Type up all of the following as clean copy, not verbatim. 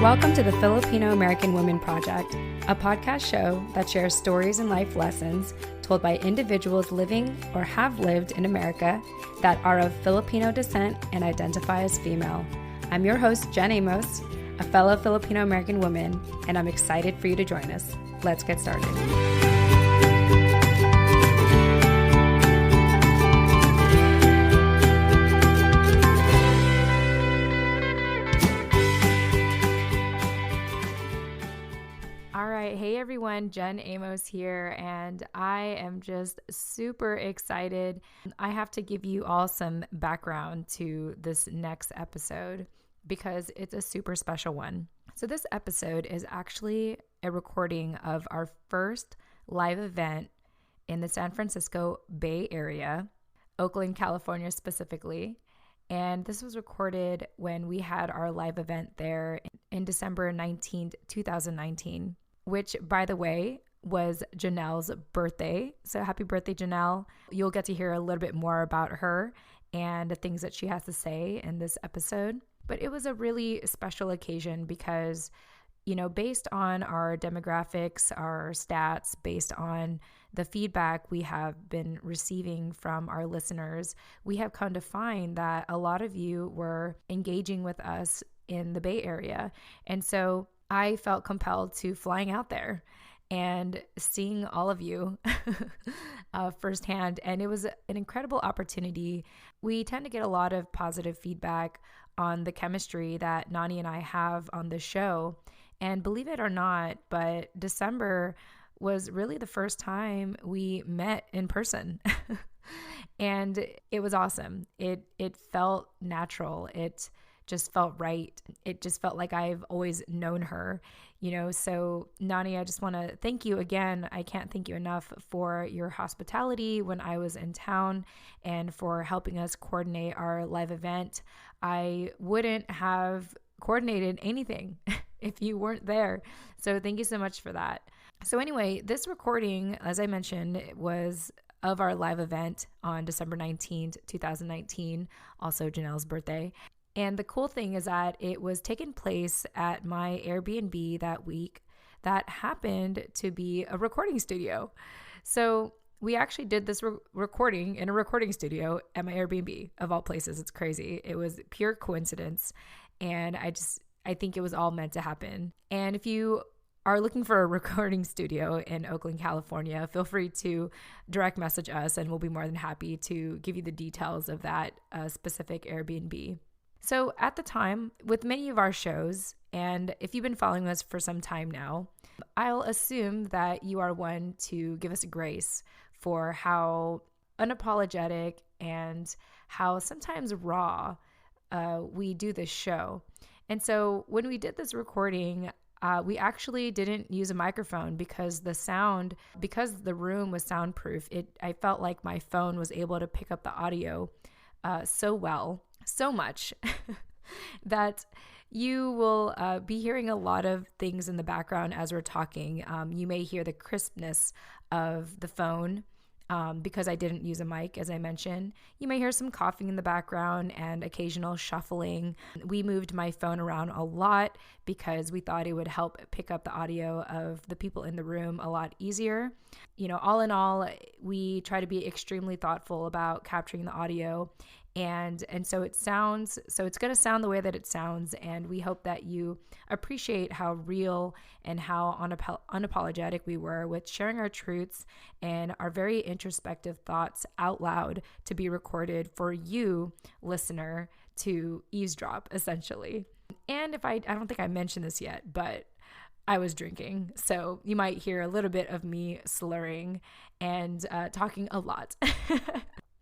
Welcome to the Filipino American Women Project, a podcast show that shares stories and life lessons told by individuals living or have lived in America that are of Filipino descent and identify as female. I'm your host, Jen Amos, a fellow Filipino American woman, and I'm excited for you to join us. Let's get started. Hey everyone, Jen Amos here, and I am just super excited. I have to give you all some background to this next episode because it's a super special one. So this episode is actually a recording of our first live event in the San Francisco Bay Area, Oakland, California specifically. And this was recorded when we had our live event there in December 19th, 2019. Which, by the way, was Janelle's birthday. So happy birthday, Janelle. You'll get to hear a little bit more about her and the things that she has to say in this episode. But it was a really special occasion because, based on our demographics, our stats, based on the feedback we have been receiving from our listeners, we have come to find that a lot of you were engaging with us in the Bay Area. And so I felt compelled to flying out there and seeing all of you firsthand. And it was an incredible opportunity. We tend to get a lot of positive feedback on the chemistry that Nani and I have on the show. And believe it or not, but December was really the first time we met in person. And it was awesome. It felt natural. It just felt right. It just felt like I've always known her, So Nani, I just want to thank you again. I can't thank you enough for your hospitality when I was in town and for helping us coordinate our live event. I wouldn't have coordinated anything if you weren't there. So thank you so much for that. So anyway, this recording, as I mentioned, was of our live event on December 19th, 2019, also Janelle's birthday. And the cool thing is that it was taking place at my Airbnb that week that happened to be a recording studio. So we actually did this recording in a recording studio at my Airbnb, of all places. It's crazy. It was pure coincidence. And I think it was all meant to happen. And if you are looking for a recording studio in Oakland, California, feel free to direct message us and we'll be more than happy to give you the details of that specific Airbnb. So at the time, with many of our shows, and if you've been following us for some time now, I'll assume that you are one to give us grace for how unapologetic and how sometimes raw we do this show. And so when we did this recording, we actually didn't use a microphone because because the room was soundproof, I felt like my phone was able to pick up the audio so much that you will be hearing a lot of things in the background as we're talking. You may hear the crispness of the phone because I didn't use a mic, as I mentioned. You may hear some coughing in the background and occasional shuffling. We moved my phone around a lot because we thought it would help pick up the audio of the people in the room a lot easier. All in all, we try to be extremely thoughtful about capturing the audio. And so it's going to sound the way that it sounds. And we hope that you appreciate how real and how unapologetic we were with sharing our truths and our very introspective thoughts out loud to be recorded for you, listener, to eavesdrop, essentially. And I don't think I mentioned this yet, but I was drinking. So you might hear a little bit of me slurring and talking a lot.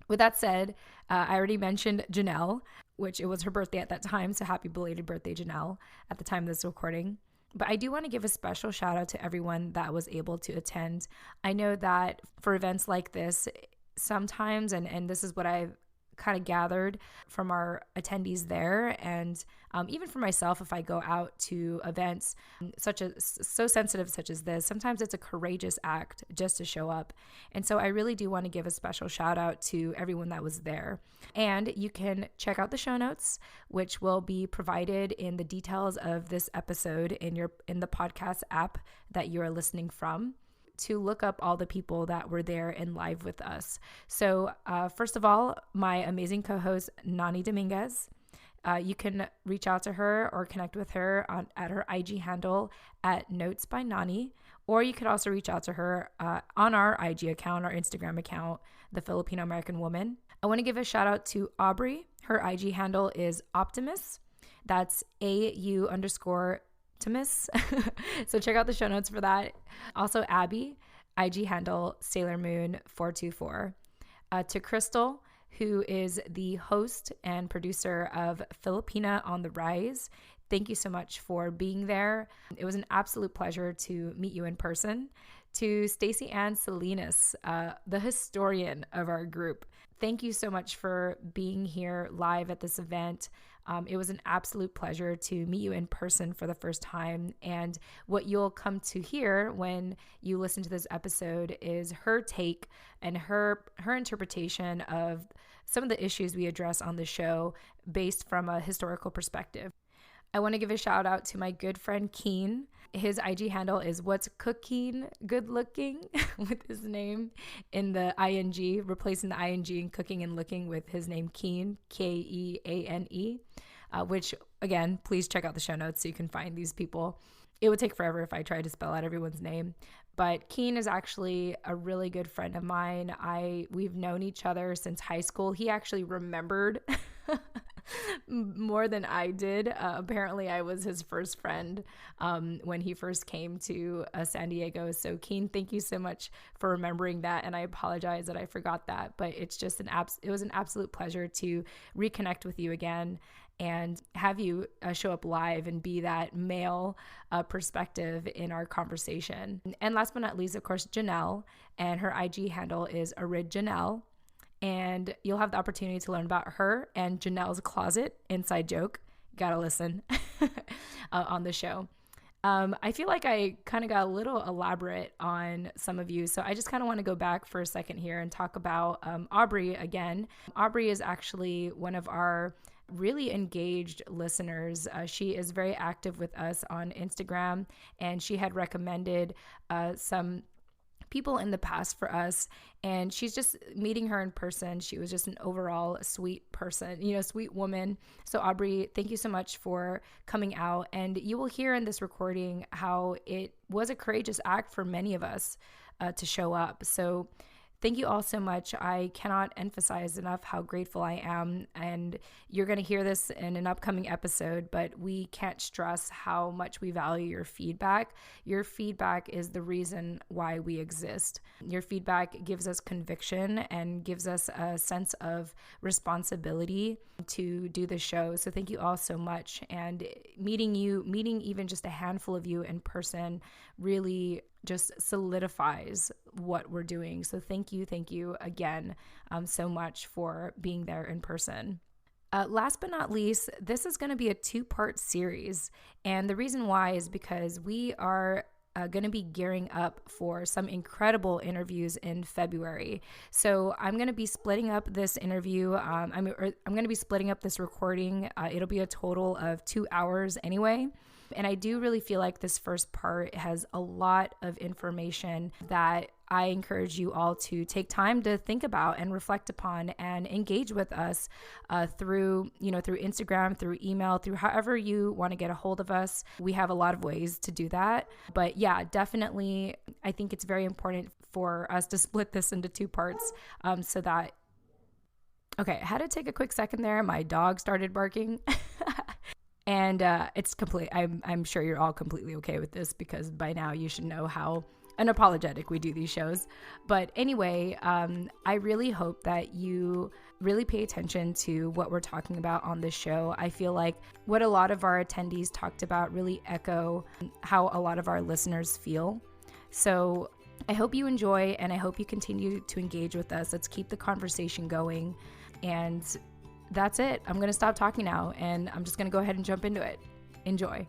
With that said, I already mentioned Janelle, which it was her birthday at that time. So happy belated birthday, Janelle, at the time of this recording. But I do want to give a special shout out to everyone that was able to attend. I know that for events like this, sometimes, and this is what I've kind of gathered from our attendees there. And even for myself, if I go out to events so sensitive such as this, sometimes it's a courageous act just to show up. And so I really do want to give a special shout out to everyone that was there. And you can check out the show notes, which will be provided in the details of this episode in the podcast app that you are listening from, to look up all the people that were there and live with us. So first of all, my amazing co-host, Nani Dominguez. You can reach out to her or connect with her at her IG handle at Notes by Nani, or you could also reach out to her on our IG account, our Instagram account, The Filipino American Woman. I want to give a shout out to Aubrey. Her IG handle is Optimus. That's AU_Optimus. So check out the show notes for that. Also Abby, IG handle Sailor Moon 424. To Crystal, who is the host and producer of Filipina on the Rise. Thank you so much for being there. It was an absolute pleasure to meet you in person. To Stacey Ann Salinas, the historian of our group. Thank you so much for being here live at this event. It was an absolute pleasure to meet you in person for the first time. And what you'll come to hear when you listen to this episode is her take and her interpretation of some of the issues we address on the show based from a historical perspective. I want to give a shout out to my good friend Keen. His IG handle is What's Cooking Good Looking with his name in the ing, replacing the ing and cooking and looking with his name Keen, Keane, which again, please check out the show notes so you can find these people. It would take forever if I tried to spell out everyone's name. But Keen is actually a really good friend of mine. We've known each other since high school. He actually remembered more than I did. Apparently, I was his first friend when he first came to San Diego. So Keen, thank you so much for remembering that. And I apologize that I forgot that. But it's just it was an absolute pleasure to reconnect with you again and have you show up live and be that male perspective in our conversation. And last but not least, of course, Janelle, and her IG handle is Janelle. And you'll have the opportunity to learn about her and Janelle's closet, inside joke. Gotta listen on the show. I feel like I kind of got a little elaborate on some of you. So I just kind of want to go back for a second here and talk about Aubrey again. Aubrey is actually one of our really engaged listeners. She is very active with us on Instagram, and she had recommended some people in the past for us, and she's just meeting her in person. She was just an overall sweet person, sweet woman. So Aubrey, thank you so much for coming out, and you will hear in this recording how it was a courageous act for many of us to show up. So thank you all so much. I cannot emphasize enough how grateful I am, and you're going to hear this in an upcoming episode, but we can't stress how much we value your feedback. Your feedback is the reason why we exist. Your feedback gives us conviction and gives us a sense of responsibility to do the show. So thank you all so much. And meeting even just a handful of you in person really just solidifies what we're doing. So thank you again so much for being there in person. Last but not least, this is going to be a 2-part series. And the reason why is because we are going to be gearing up for some incredible interviews in February. So I'm going to be splitting up this interview. I'm going to be splitting up this recording. It'll be a total of 2 hours anyway. And I do really feel like this first part has a lot of information that I encourage you all to take time to think about and reflect upon and engage with us through Instagram, through email, through however you want to get a hold of us. We have a lot of ways to do that. But yeah, definitely, I think it's very important for us to split this into 2 parts so that, okay, I had to take a quick second there. My dog started barking. And it's complete. I'm sure you're all completely okay with this because by now you should know how unapologetic we do these shows. But anyway, I really hope that you really pay attention to what we're talking about on this show. I feel like what a lot of our attendees talked about really echo how a lot of our listeners feel. So I hope you enjoy, and I hope you continue to engage with us. Let's keep the conversation going. And that's it. I'm going to stop talking now, and I'm just going to go ahead and jump into it. Enjoy.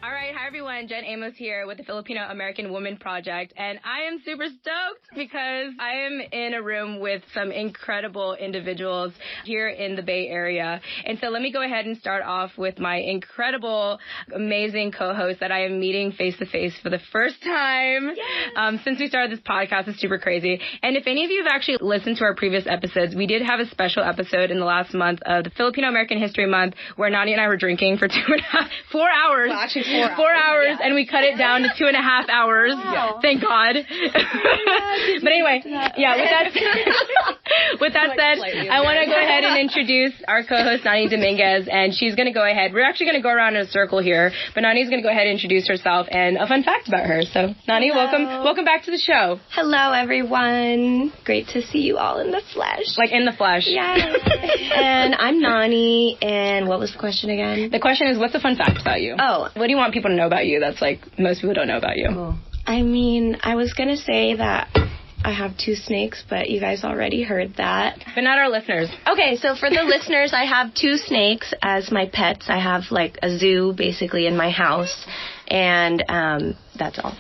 All right, hi everyone, Jen Amos here with the Filipino American Woman Project, and I am super stoked because I am in a room with some incredible individuals here in the Bay Area. And so let me go ahead and start off with my incredible, amazing co-host that I am meeting face-to-face for the first time. Yes. Since we started this podcast. It's super crazy. And if any of you have actually listened to our previous episodes, we did have a special episode in the last month of the Filipino American History Month where Nani and I were drinking for 4 hours. Well, actually 4 hours, and we cut it down to 2.5 hours. Wow. Thank God. But anyway, with that said, I want to go ahead and introduce our co-host, Nani Dominguez, and she's going to go ahead. We're actually going to go around in a circle here, but Nani's going to go ahead and introduce herself and a fun fact about her. So, Nani, welcome back to the show. Hello, everyone. Great to see you all in the flesh. Like in the flesh. Yes. And I'm Nani, and what was the question again? The question is, what's a fun fact about you? Oh. What do you want people to know about you that's like most people don't know about you? Cool. I mean, I was going to say that I have 2 snakes, but you guys already heard that. But not our listeners. Okay, so for the listeners, I have 2 snakes as my pets. I have like a zoo basically in my house. And that's all.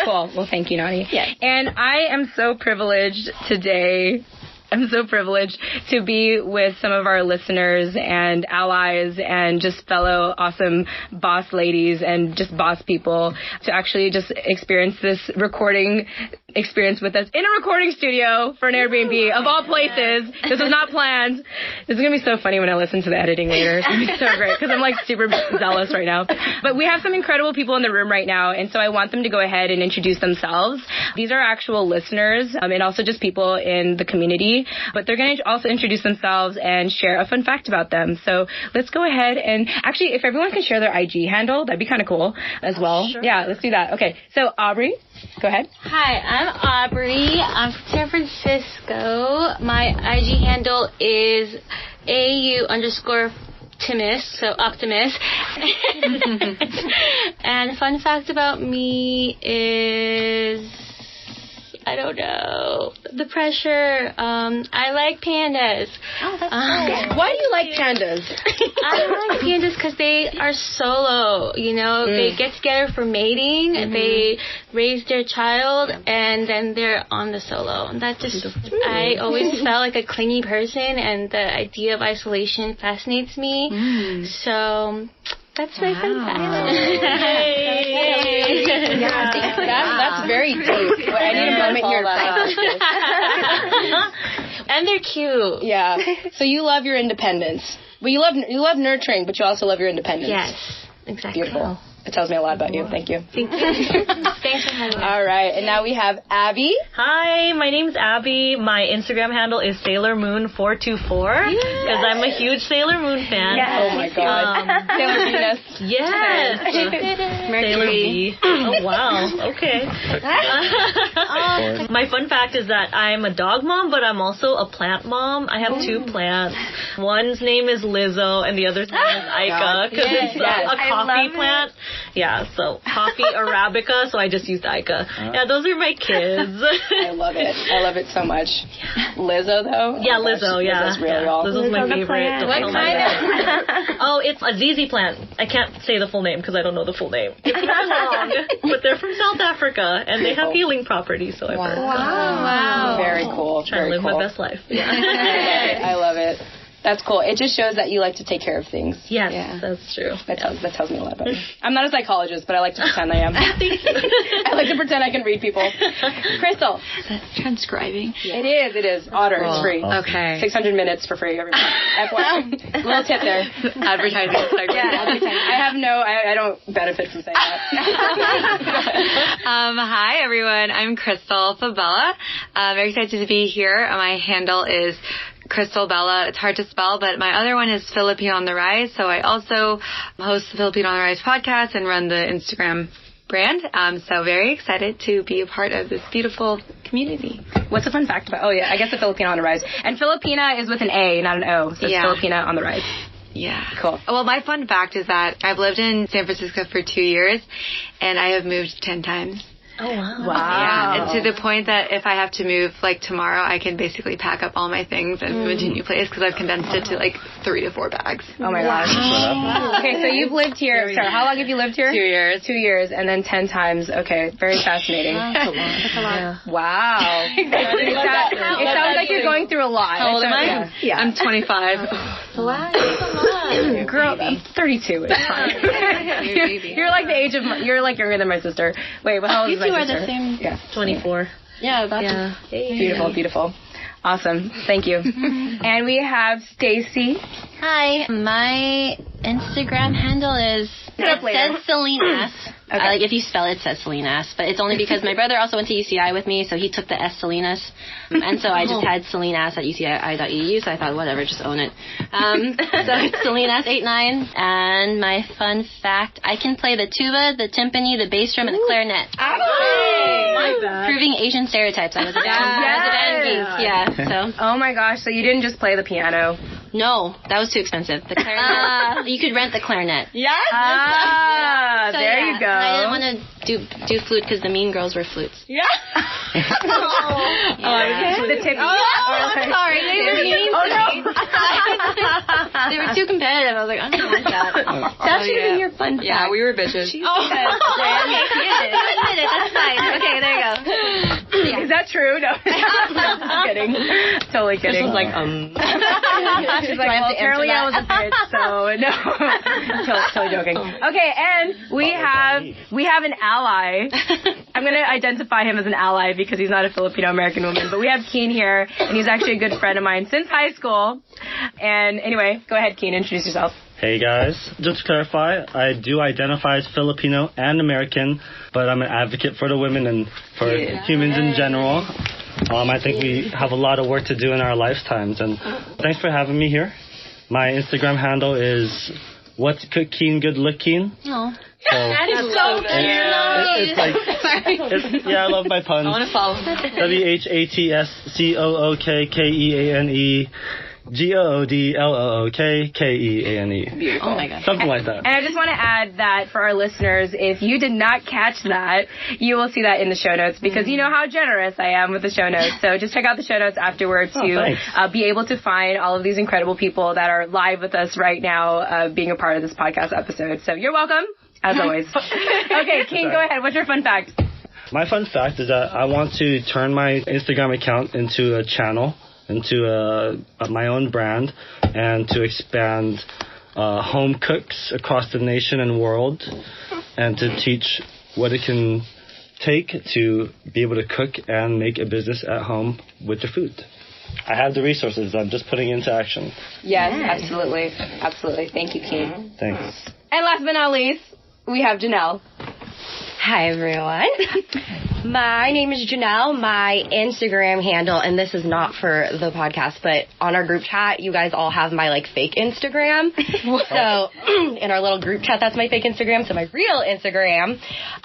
Cool. Well, thank you, Nani. Yeah. And I am so privileged today. I'm so privileged to be with some of our listeners and allies and just fellow awesome boss ladies and just boss people to actually just experience this recording experience with us in a recording studio for an Airbnb of all places. This was not planned. This is going to be so funny when I listen to the editing later. It's going to be so great because I'm like super zealous right now. But we have some incredible people in the room right now, and so I want them to go ahead and introduce themselves. These are actual listeners and also just people in the community, but they're going to also introduce themselves and share a fun fact about them. So let's go ahead and actually, if everyone can share their IG handle, that'd be kind of cool as well. Sure. Yeah, let's do that. Okay, so Aubrey, go ahead. Hi, I'm Aubrey. I'm from San Francisco. My IG handle is AU_Timus, so Optimus. And fun fact about me is, I don't know, the pressure. I like pandas. Oh, that's cool. Why do you like pandas? I like pandas because they are solo, you know. They get together for mating, they raise their child, and then they're on the solo. And that just, I always felt like a clingy person, and the idea of isolation fascinates me. So that's my fun fact. That's very deep. I need a moment here to process this. And they're cute. Yeah. So you love your independence. Well, you love nurturing, but you also love your independence. Yes, exactly. Beautiful. It tells me a lot about you. Thank you. Thank you. Thanks for having me. All right. And now we have Abby. Hi, my name's Abby. My Instagram handle is SailorMoon424 because I'm a huge Sailor Moon fan. Yes. Oh, my God. Sailor Venus. Yes. Sailor V. Oh, wow. Okay. My fun fact is that I'm a dog mom, but I'm also a plant mom. I have 2 plants. One's name is Lizzo, and the other's name is Ica because it's a coffee plant. Yeah, so coffee Arabica, so I just used Ica. Yeah, those are my kids. I love it. I love it so much. Lizzo, though? Yeah, Lizzo, yeah. Lizzo's really all. Lizzo's my favorite. What kind of? Oh, it's a ZZ plant. I can't say the full name because I don't know the full name. It's not long, but they're from South Africa, and they have healing properties, so I've heard. Wow. Very cool. Trying to live my best life. Yeah. I love it. That's cool. It just shows that you like to take care of things. Yes, that's true. That tells me a lot about you. I'm not a psychologist, but I like to pretend I am. Thank you. I like to pretend I can read people. Crystal. Is that transcribing? Yeah. It is. Otter. Cool. It's free. Okay. 600 minutes for free every month. Little tip there. Advertising. I don't benefit from saying that. Hi, everyone. I'm Crystal Fabella. Very excited to be here. My handle is Crystal Bella. It's hard to spell, but my other one is Filipino on the Rise. So I also host the Filipino on the Rise podcast and run the Instagram brand. So very excited to be a part of this beautiful community. What's a fun fact about? Oh yeah, I guess the Filipino on the rise. And Filipina is with an A, not an O. So it's Filipina on the rise. Yeah. Cool. Well, my fun fact is that I've lived in San Francisco for 2 years, and I have moved 10 times. Oh, wow. Yeah, and to the point that if I have to move, like, tomorrow, I can basically pack up all my things and move to a new place because I've condensed it to, like, 3 to 4 bags. Oh, my gosh. Okay, so you've lived here. Sorry, how long have you lived here? 2 years. 2 years, and then 10 times. Okay, very fascinating. That's a lot. Yeah. Wow. It sounds like you're going through a lot. How old am I? Yeah. I'm 25. Wow, that's a lot. Girl, I'm 32. It's fine. You're like the age of you're like younger than my sister. Wait, how old is my sister? You two are the same. Yeah. 24. Yeah, that's Beautiful, beautiful. Awesome. Thank you. And we have Stacy. Hi, my Instagram handle is It says Salinas. Okay. Like if you spell it, it says Salinas. But it's only because my brother also went to UCI with me, so he took the S Salinas, and so I just had Salinas at UCI.edu. So I thought, whatever, just own it. So it's Salinas89. And my fun fact: I can play the tuba, the timpani, the bass drum, and the clarinet. Proving Asian stereotypes. I was a band geek. Yeah. So. Oh my gosh! So you didn't just play the piano? No, that was too expensive. The clarinet. You could rent the clarinet. Yeah. So, there you go. And I didn't want to do flute because the mean girls were flutes. Yeah. Yeah. The tip. Sorry, they were mean. Oh no. They were too competitive. I was like, I don't like that. That should have been your fun fact. Yeah, we were bitches. Okay, that's fine. Okay, there you go. Yeah. Is that true? No. I'm kidding. Totally kidding. This was like, She's like, well, apparently I was a bitch, so no. totally joking. Okay, and we have an ally. I'm going to identify him as an ally because he's not a Filipino-American woman, but we have Keen here, and he's actually a good friend of mine since high school. And anyway, go ahead, Keen, introduce yourself. Hey guys, just to clarify, I do identify as Filipino and American, but I'm an advocate for the women and for humans in general. I think we have a lot of work to do in our lifetimes, and thanks for having me here. My Instagram handle is What's Cooking Good Looking. Oh. So That is so cute. I love my puns. I want to follow. WHATSCOOKKEANE. GOODLOOKKEANE. Beautiful. Oh my God. Something like that. And I just want to add that for our listeners, if you did not catch that, you will see that in the show notes because you know how generous I am with the show notes. So just check out the show notes afterwards to be able to find all of these incredible people that are live with us right now being a part of this podcast episode. So you're welcome, as always. Okay, King, go ahead. What's your fun fact? My fun fact is that I want to turn my Instagram account into a channel, into my own brand, and to expand home cooks across the nation and world, and to teach what it can take to be able to cook and make a business at home with your food. I have the resources. I'm just putting into action. Yes, absolutely. Absolutely. Thank you, King. Thanks. And last but not least, we have Janelle. Hi, everyone. My name is Janelle. My Instagram handle, and this is not for the podcast, but on our group chat, you guys all have my, fake Instagram. So, in our little group chat, that's my fake Instagram. So, my real Instagram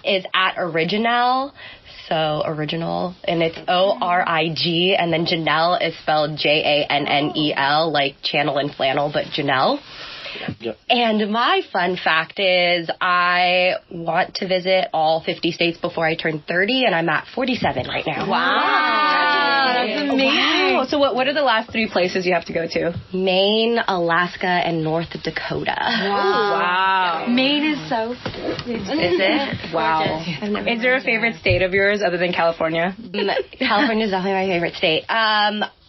is @original. So, original, and it's ORIG, and then Janelle is spelled JANNEL, like channel and flannel, but Janelle. Yep. And my fun fact is I want to visit all 50 states before I turn 30, and I'm at 47 right now. Wow. That's amazing. Wow. So what are the last 3 places you have to go to? Maine, Alaska, and North Dakota. Wow. Maine is so... Is it? Wow. Is there a favorite state of yours other than California? California is definitely my favorite state.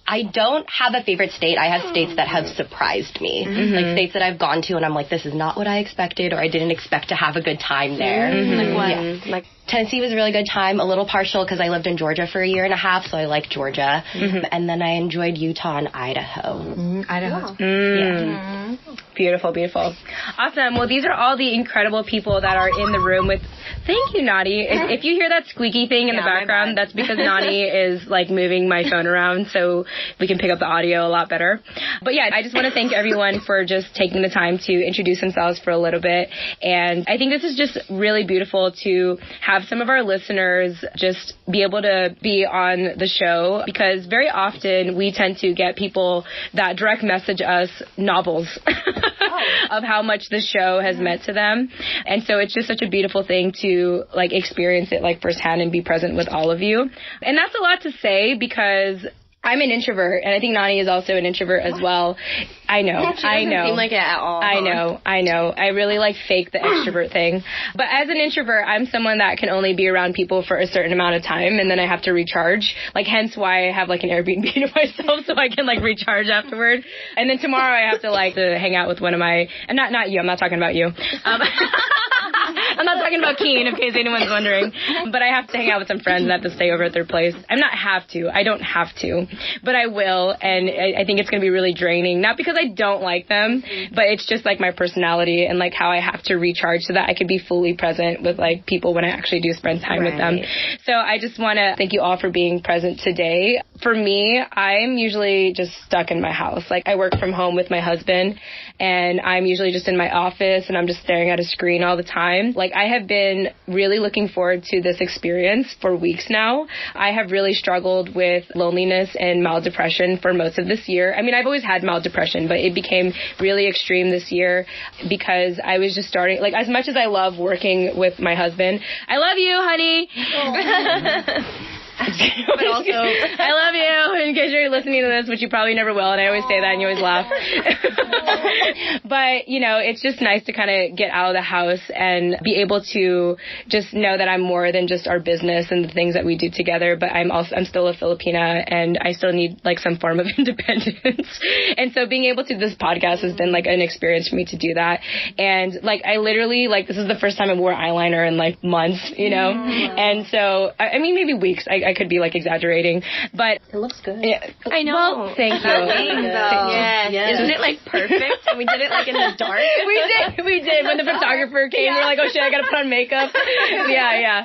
I don't have a favorite state. I have states that have surprised me. Like states that I've gone to and I'm like, this is not what I expected, or I didn't expect to have a good time there. Like what? Yeah. Like Tennessee was a really good time, a little partial because I lived in Georgia for a year and a half, so I like Georgia. And then I enjoyed Utah and Idaho. Idaho. Yeah. Beautiful, beautiful. Awesome. Well, these are all the incredible people that are in the room with... Thank you, Nani. If you hear that squeaky thing in the background, that's because Nani is like moving my phone around so we can pick up the audio a lot better. But yeah, I just want to thank everyone for just taking the time to introduce themselves for a little bit. And I think this is just really beautiful to have some of our listeners just be able to be on the show, because very often we tend to get people that direct message us novels of how much the show has meant to them. And so it's just such a beautiful thing to like experience it like firsthand and be present with all of you. And that's a lot to say because I'm an introvert, and I think Nani is also an introvert as well. I know. Seem like it at all. I know. I really like fake the extrovert thing. But as an introvert, I'm someone that can only be around people for a certain amount of time, and then I have to recharge. Like, hence why I have like an Airbnb to myself so I can like recharge afterward. And then tomorrow I have to like to hang out with one of my, and not you. I'm not talking about you. I'm not talking about Keen, in case anyone's wondering. But I have to hang out with some friends and have to stay over at their place. I don't have to, but I will. And I think it's going to be really draining. Not because I don't like them, but it's just like my personality and like how I have to recharge so that I can be fully present with like people when I actually do spend time with them. So I just want to thank you all for being present today. For me, I'm usually just stuck in my house. Like, I work from home with my husband, and I'm usually just in my office and I'm just staring at a screen all the time. Like, I have been really looking forward to this experience for weeks now. I have really struggled with loneliness and mild depression for most of this year. I mean, I've always had mild depression, but it became really extreme this year because I was just starting, like, as much as I love working with my husband, I love you, honey. But also, I love you, in case you're listening to this, which you probably never will, and I always say that and you always laugh. But, you know, it's just nice to kind of get out of the house and be able to just know that I'm more than just our business and the things that we do together, but I'm still a Filipina, and I still need like some form of independence. And so being able to, this podcast has been like an experience for me to do that. And like, I literally, like, this is the first time I wore eyeliner in like months, you know? And so, I mean, maybe weeks. I could be like exaggerating, but it looks good. Yeah, I know. Well, thank you. Yes. Isn't it like perfect? And we did it like in the dark. We did. When the photographer came, we were like, oh shit, I gotta put on makeup. Yeah.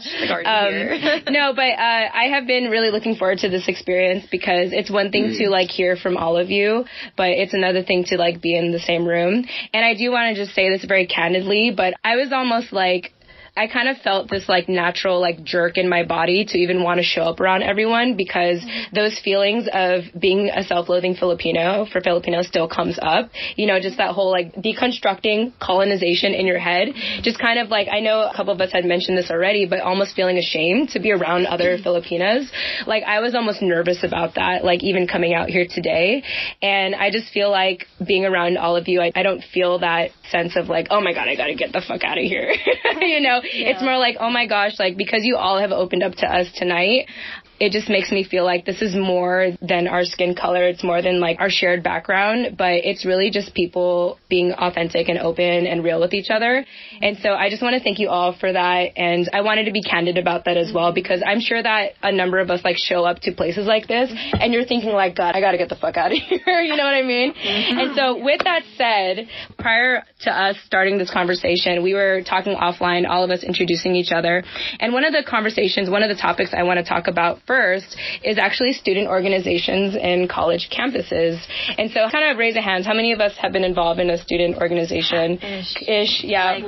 No, but I have been really looking forward to this experience because it's one thing to like hear from all of you, but it's another thing to like be in the same room. And I do want to just say this very candidly, but I was almost like, I kind of felt this like natural like jerk in my body to even want to show up around everyone, because those feelings of being a self-loathing Filipino for Filipinos still comes up. You know, just that whole like deconstructing colonization in your head. Just kind of like, I know a couple of us had mentioned this already, but almost feeling ashamed to be around other Filipinas. Like, I was almost nervous about that, like even coming out here today. And I just feel like being around all of you, I don't feel that sense of like, oh my God, I got to get the fuck out of here. You know? Yeah. It's more like, oh my gosh, like, because you all have opened up to us tonight, it just makes me feel like this is more than our skin color. It's more than like our shared background, but it's really just people being authentic and open and real with each other. And so I just want to thank you all for that. And I wanted to be candid about that as well, because I'm sure that a number of us like show up to places like this and you're thinking like, God, I got to get the fuck out of here. You know what I mean? And so with that said, prior to us starting this conversation, we were talking offline, all of us introducing each other. And one of the topics I want to talk about first is actually student organizations in college campuses. And so kind of raise a hand, how many of us have been involved in a student organization? Ish, yeah.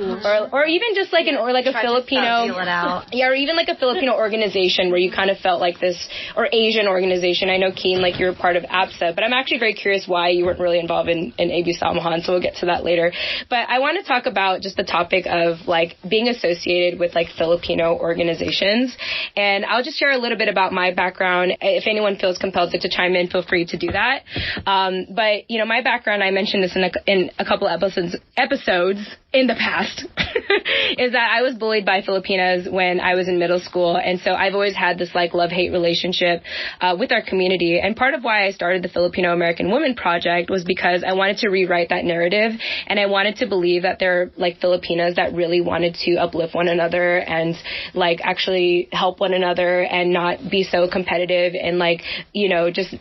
Or even just like a Filipino, yeah, or even like a Filipino organization where you kind of felt like this, or Asian organization. I know, Keen, like you're part of APSA, but I'm actually very curious why you weren't really involved in AB Samahan, so we'll get to that later. But I want to talk about just the topic of like being associated with like Filipino organizations. And I'll just share a little bit about my background. If anyone feels compelled to chime in, feel free to do that. But, you know, my background, I mentioned this in a couple episodes in the past, is that I was bullied by Filipinas when I was in middle school. And so I've always had this like love-hate relationship with our community. And part of why I started the Filipino American Women Project was because I wanted to rewrite that narrative. And I wanted to believe that there are like Filipinas that really wanted to uplift one another and like actually help one another and not be be so competitive and like, you know, just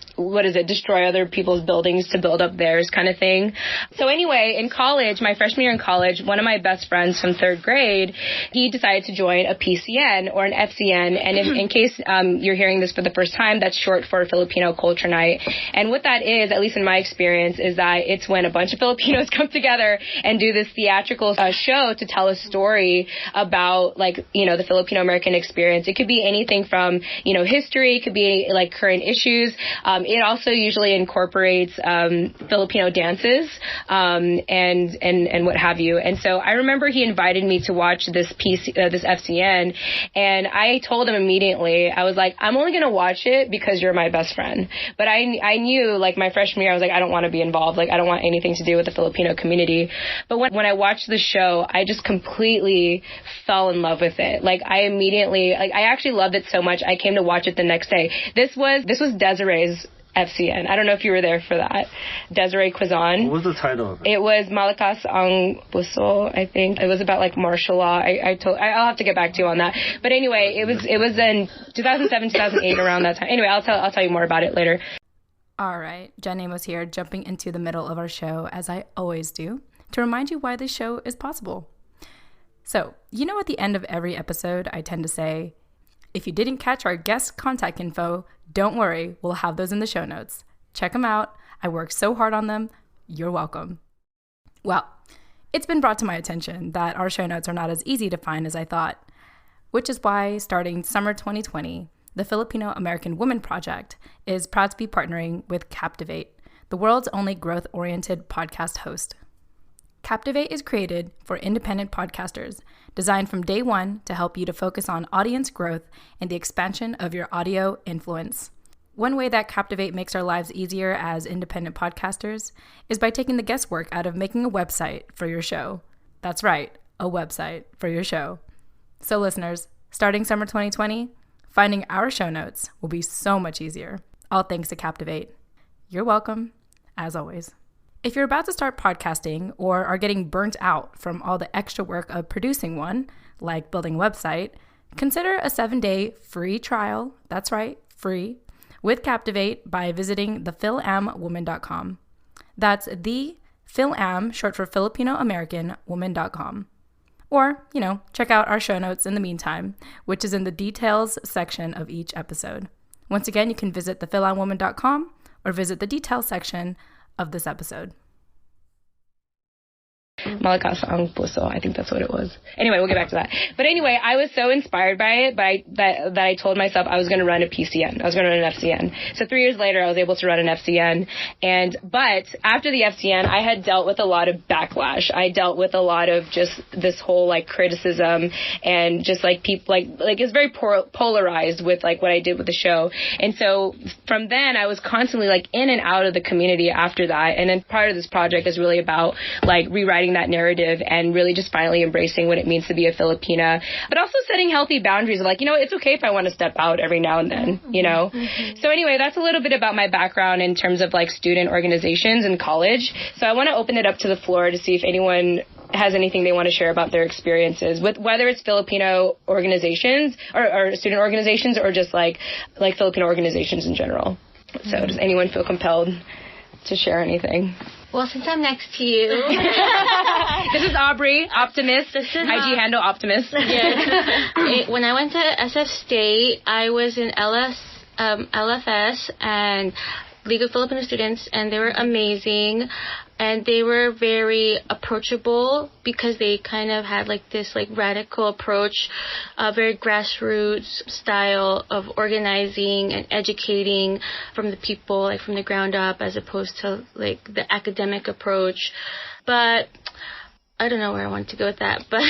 destroy other people's buildings to build up theirs kind of thing. So anyway, in college, my freshman year in college, one of my best friends from third grade, he decided to join a PCN or an FCN. And in case you're hearing this for the first time, that's short for Filipino Culture Night. And what that is, at least in my experience, is that it's when a bunch of Filipinos come together and do this theatrical show to tell a story about, like, you know, the Filipino-American experience. It could be anything from, you know, history, it could be like current issues. It also usually incorporates Filipino dances and what have you. And so I remember he invited me to watch this FCN, and I told him immediately, I was like, I'm only going to watch it because you're my best friend. But I knew, like, my freshman year, I was like, I don't want to be involved. Like, I don't want anything to do with the Filipino community. But when I watched the show, I just completely fell in love with it. Like, I actually loved it so much, I came to watch it the next day. This was Desiree's FCN. I don't know if you were there for that. Desiree Quizon. What was the title of it? It was Malakas ang Puso, I think. It was about like martial law. I'll have to get back to you on that. But anyway, it was in 2007, 2008, around that time. Anyway, I'll tell you more about it later. All right, Jen Amos here, jumping into the middle of our show, as I always do, to remind you why this show is possible. So, you know, at the end of every episode, I tend to say, if you didn't catch our guest contact info, don't worry, we'll have those in the show notes. Check them out. I worked so hard on them. You're welcome. Well, it's been brought to my attention that our show notes are not as easy to find as I thought, which is why, starting summer 2020, the Filipino American Women Project is proud to be partnering with Captivate, the world's only growth-oriented podcast host. Captivate is created for independent podcasters, designed from day one to help you to focus on audience growth and the expansion of your audio influence. One way that Captivate makes our lives easier as independent podcasters is by taking the guesswork out of making a website for your show. That's right, a website for your show. So listeners, starting summer 2020, finding our show notes will be so much easier. All thanks to Captivate. You're welcome, as always. If you're about to start podcasting or are getting burnt out from all the extra work of producing one, like building a website, consider a 7-day free trial, that's right, free, with Captivate by visiting thefilamwoman.com. That's the Filam, short for Filipino American Woman.com. Or, you know, check out our show notes in the meantime, which is in the details section of each episode. Once again, you can visit thefilamwoman.com or visit the details section of this episode. Malakas ang Puso, I think that's what it was. Anyway, we'll get back to that. But anyway, I was so inspired by it that I told myself I was going to run a PCN. I was going to run an FCN. So 3 years later, I was able to run an FCN. But after the FCN, I had dealt with a lot of backlash. I dealt with a lot of just this whole like criticism and just like people like it's very polarized with like what I did with the show. And so from then, I was constantly like in and out of the community after that. And then part of this project is really about like rewriting that narrative and really just finally embracing what it means to be a Filipina, but also setting healthy boundaries of like, you know, it's okay if I want to step out every now and then, you know? So anyway, that's a little bit about my background in terms of like student organizations in college. So I want to open it up to the floor to see if anyone has anything they want to share about their experiences with whether it's Filipino organizations or student organizations or just like Filipino organizations in general. So does anyone feel compelled to share anything? Well, since I'm next to you. This is Aubrey, Optimist. This is IG handle Optimist. Yes. When I went to SF State, I was in LFS and League of Filipino Students, and they were amazing. And they were very approachable because they kind of had like this like radical approach, very grassroots style of organizing and educating from the people, like from the ground up, as opposed to like the academic approach. But I don't know where I want to go with that, but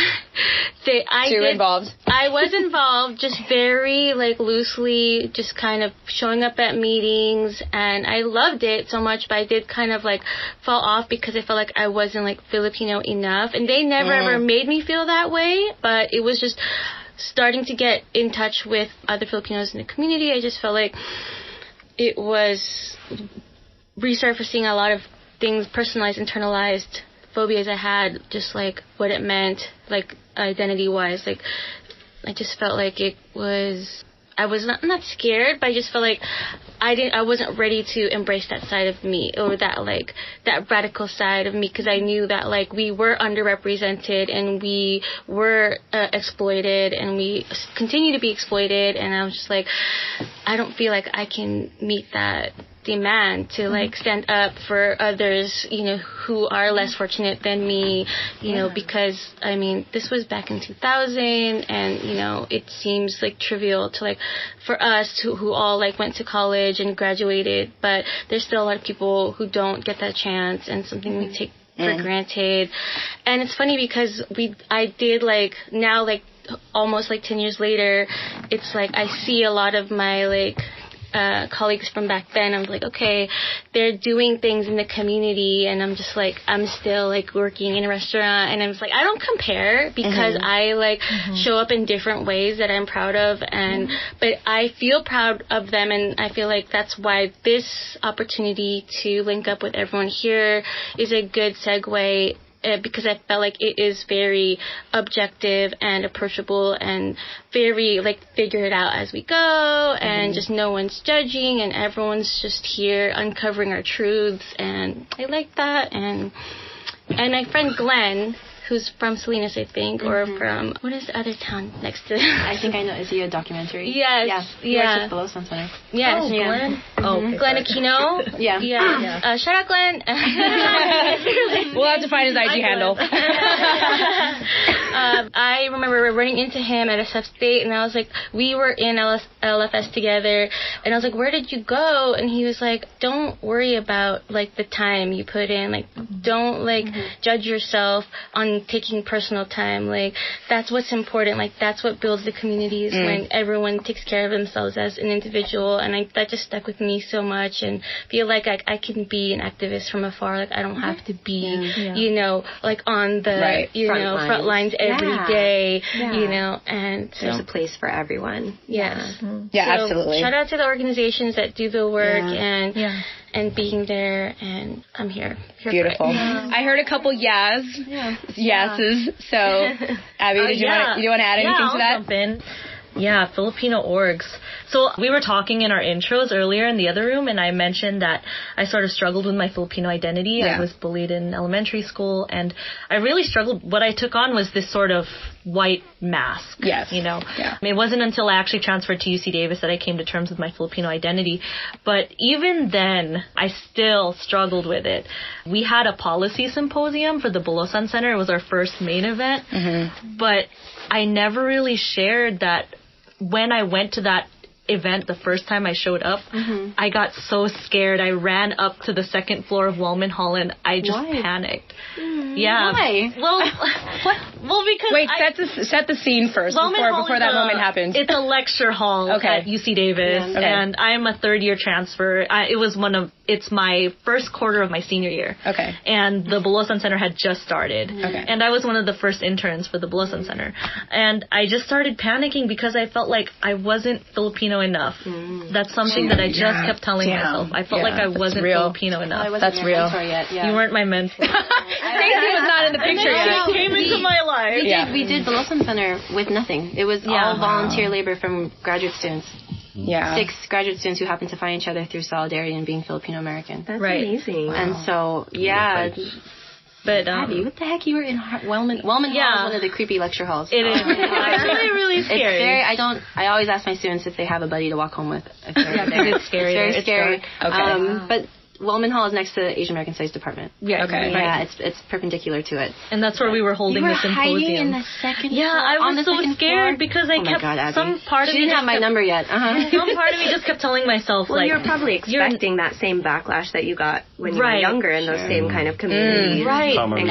involved. I was involved, just very like loosely, just kind of showing up at meetings, and I loved it so much, but I did kind of like fall off because I felt like I wasn't like Filipino enough, and they never ever made me feel that way, but it was just starting to get in touch with other Filipinos in the community. I just felt like it was resurfacing a lot of things, personalized, internalized phobias I had, just like what it meant, like identity-wise. Like I just felt like it was I was not scared, but I just felt like I wasn't ready to embrace that side of me, or that like that radical side of me, because I knew that like we were underrepresented and we were exploited, and we continue to be exploited, and I was just like, I don't feel like I can meet that demand to like stand up for others, you know, who are less fortunate than me, you know, because I mean, this was back in 2000, and you know, it seems like trivial to like for us who all like went to college and graduated, but there's still a lot of people who don't get that chance, and something we take for granted. And it's funny because I did like now, like almost like 10 years later, it's like I see a lot of my like colleagues from back then. I'm like, okay, they're doing things in the community, and I'm just like, I'm still like working in a restaurant, and I'm just like, I don't compare, because I like show up in different ways that I'm proud of, and but I feel proud of them, and I feel like that's why this opportunity to link up with everyone here is a good segue. Because I felt like it is very objective and approachable, and very like figure it out as we go, and just no one's judging, and everyone's just here uncovering our truths, and I like that. And my friend Glenn, who's from Salinas, I think, or from, what is the other town next to I think I know. Is he a documentary? Yes. He works at the Below Sun Center. Yes. Oh, Glenn? Oh, okay, Glenn Aquino. Yeah. Shout out, Glenn. We'll have to find his IG handle. I remember running into him at SF State, and I was like, we were in LFS together, and I was like, where did you go? And he was like, don't worry about like the time you put in, like don't like judge yourself on taking personal time, like that's what's important, like that's what builds the communities, when everyone takes care of themselves as an individual. And that just stuck with me so much, and feel like I can be an activist from afar, like I don't have to be you know, like on the front lines every day, you know. And so there's a place for everyone. Yes. Yeah, So absolutely. shout out to the organizations that do the work, and being there, and I'm here Beautiful. for it. I heard a couple yeses. So, Abby, did you want to add anything to that? I'll jump in. Yeah, Filipino orgs. So we were talking in our intros earlier in the other room, and I mentioned that I sort of struggled with my Filipino identity. Yeah. I was bullied in elementary school, and I really struggled. What I took on was this sort of white mask. Yes. You know? Yeah. It wasn't until I actually transferred to UC Davis that I came to terms with my Filipino identity. But even then, I still struggled with it. We had a policy symposium for the Below Sun Center. It was our first main event. But I never really shared that when I went to that event the first time I showed up, I got so scared. I ran up to the second floor of Wellman Hall, and I just panicked. Yeah. Why? Well, because Wait, set the scene first before that moment happened. It's a lecture hall at UC Davis, and I'm a third-year transfer. It's my first quarter of my senior year. Okay. And the Below Sun Center had just started. Okay. And I was one of the first interns for the Below Sun Center. And I just started panicking because I felt like I wasn't Filipino enough. That's something that I just kept telling myself. I felt like I wasn't Filipino enough. That's real. Yet. Yeah. You weren't my mentor. Stacey was not in the picture yet. You came into my life. We did Below Sun Center with nothing. It was all volunteer labor from graduate students. Yeah. 6 graduate students who happened to find each other through solidarity and being Filipino American. That's amazing. And so, But Abby, what the heck? You were in Wellman Hall is one of the creepy lecture halls. It is. It's really scary. It's very. I always ask my students if they have a buddy to walk home with. It's scary. It's very scary. Okay. But Wellman Hall is next to the Asian American Studies Department. Yeah. Okay. Yeah, it's perpendicular to it. And that's where we were holding the symposium. Hiding in the second floor, I was so scared because I kept some part of me. She didn't have my number yet. Some part of me just kept telling myself, well, you're probably expecting that same backlash that you got when you were younger in those same kind of communities. Right. And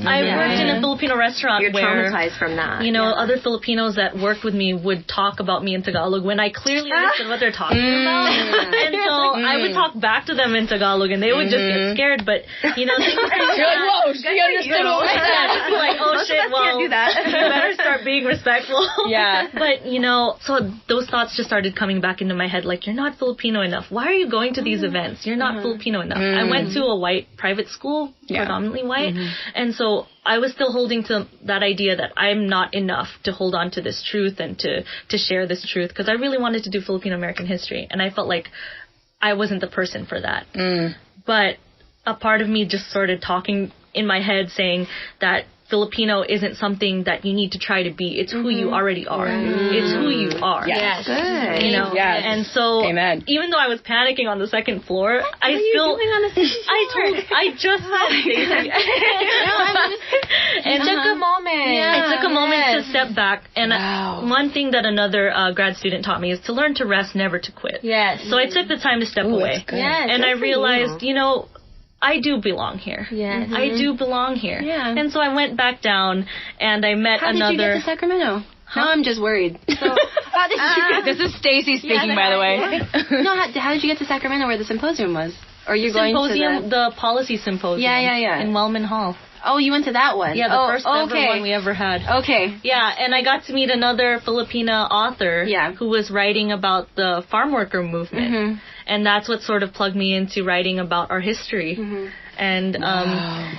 I worked in a Filipino restaurant You're where traumatized from that. You know, other Filipinos that worked with me would talk about me in Tagalog when I clearly understood what they're talking about. And so I would talk back to them in Tagalog. Tagalog, and they would just get scared. But you know, you're like, whoa, she understood what we said. Like, oh shit, well, can't do that. you better start being respectful. Yeah. But you know, so those thoughts just started coming back into my head. Like, you're not Filipino enough. Why are you going to these events? You're not Filipino enough. I went to a white private school, predominantly white, and so I was still holding to that idea that I'm not enough to hold on to this truth and to share this truth, because I really wanted to do Filipino American history, and I felt like I wasn't the person for that. But a part of me just started talking in my head saying that Filipino isn't something that you need to try to be. It's who you already are. It's who you are. Yes. Good. You know? Yes. And so, Amen. even though I was panicking on the second floor, I just had Stacey. It took a moment. It took a moment to step back. And one thing that another grad student taught me is to learn to rest, never to quit. Yes. So I took the time to step away. Yes, and I realized, you know, I do belong here. Yes. I do belong here. Yeah. And so I went back down and I met How did you get to Sacramento? Now I'm just worried. So, how did you get This is Stacy speaking, by the way. No, how did you get to Sacramento where the symposium was? Or are you going to the policy symposium? Yeah. In Wellman Hall. Oh, you went to that one? Yeah, the first ever one we ever had. Okay. Yeah, and I got to meet another Filipina author who was writing about the farm worker movement. And that's what sort of plugged me into writing about our history. And,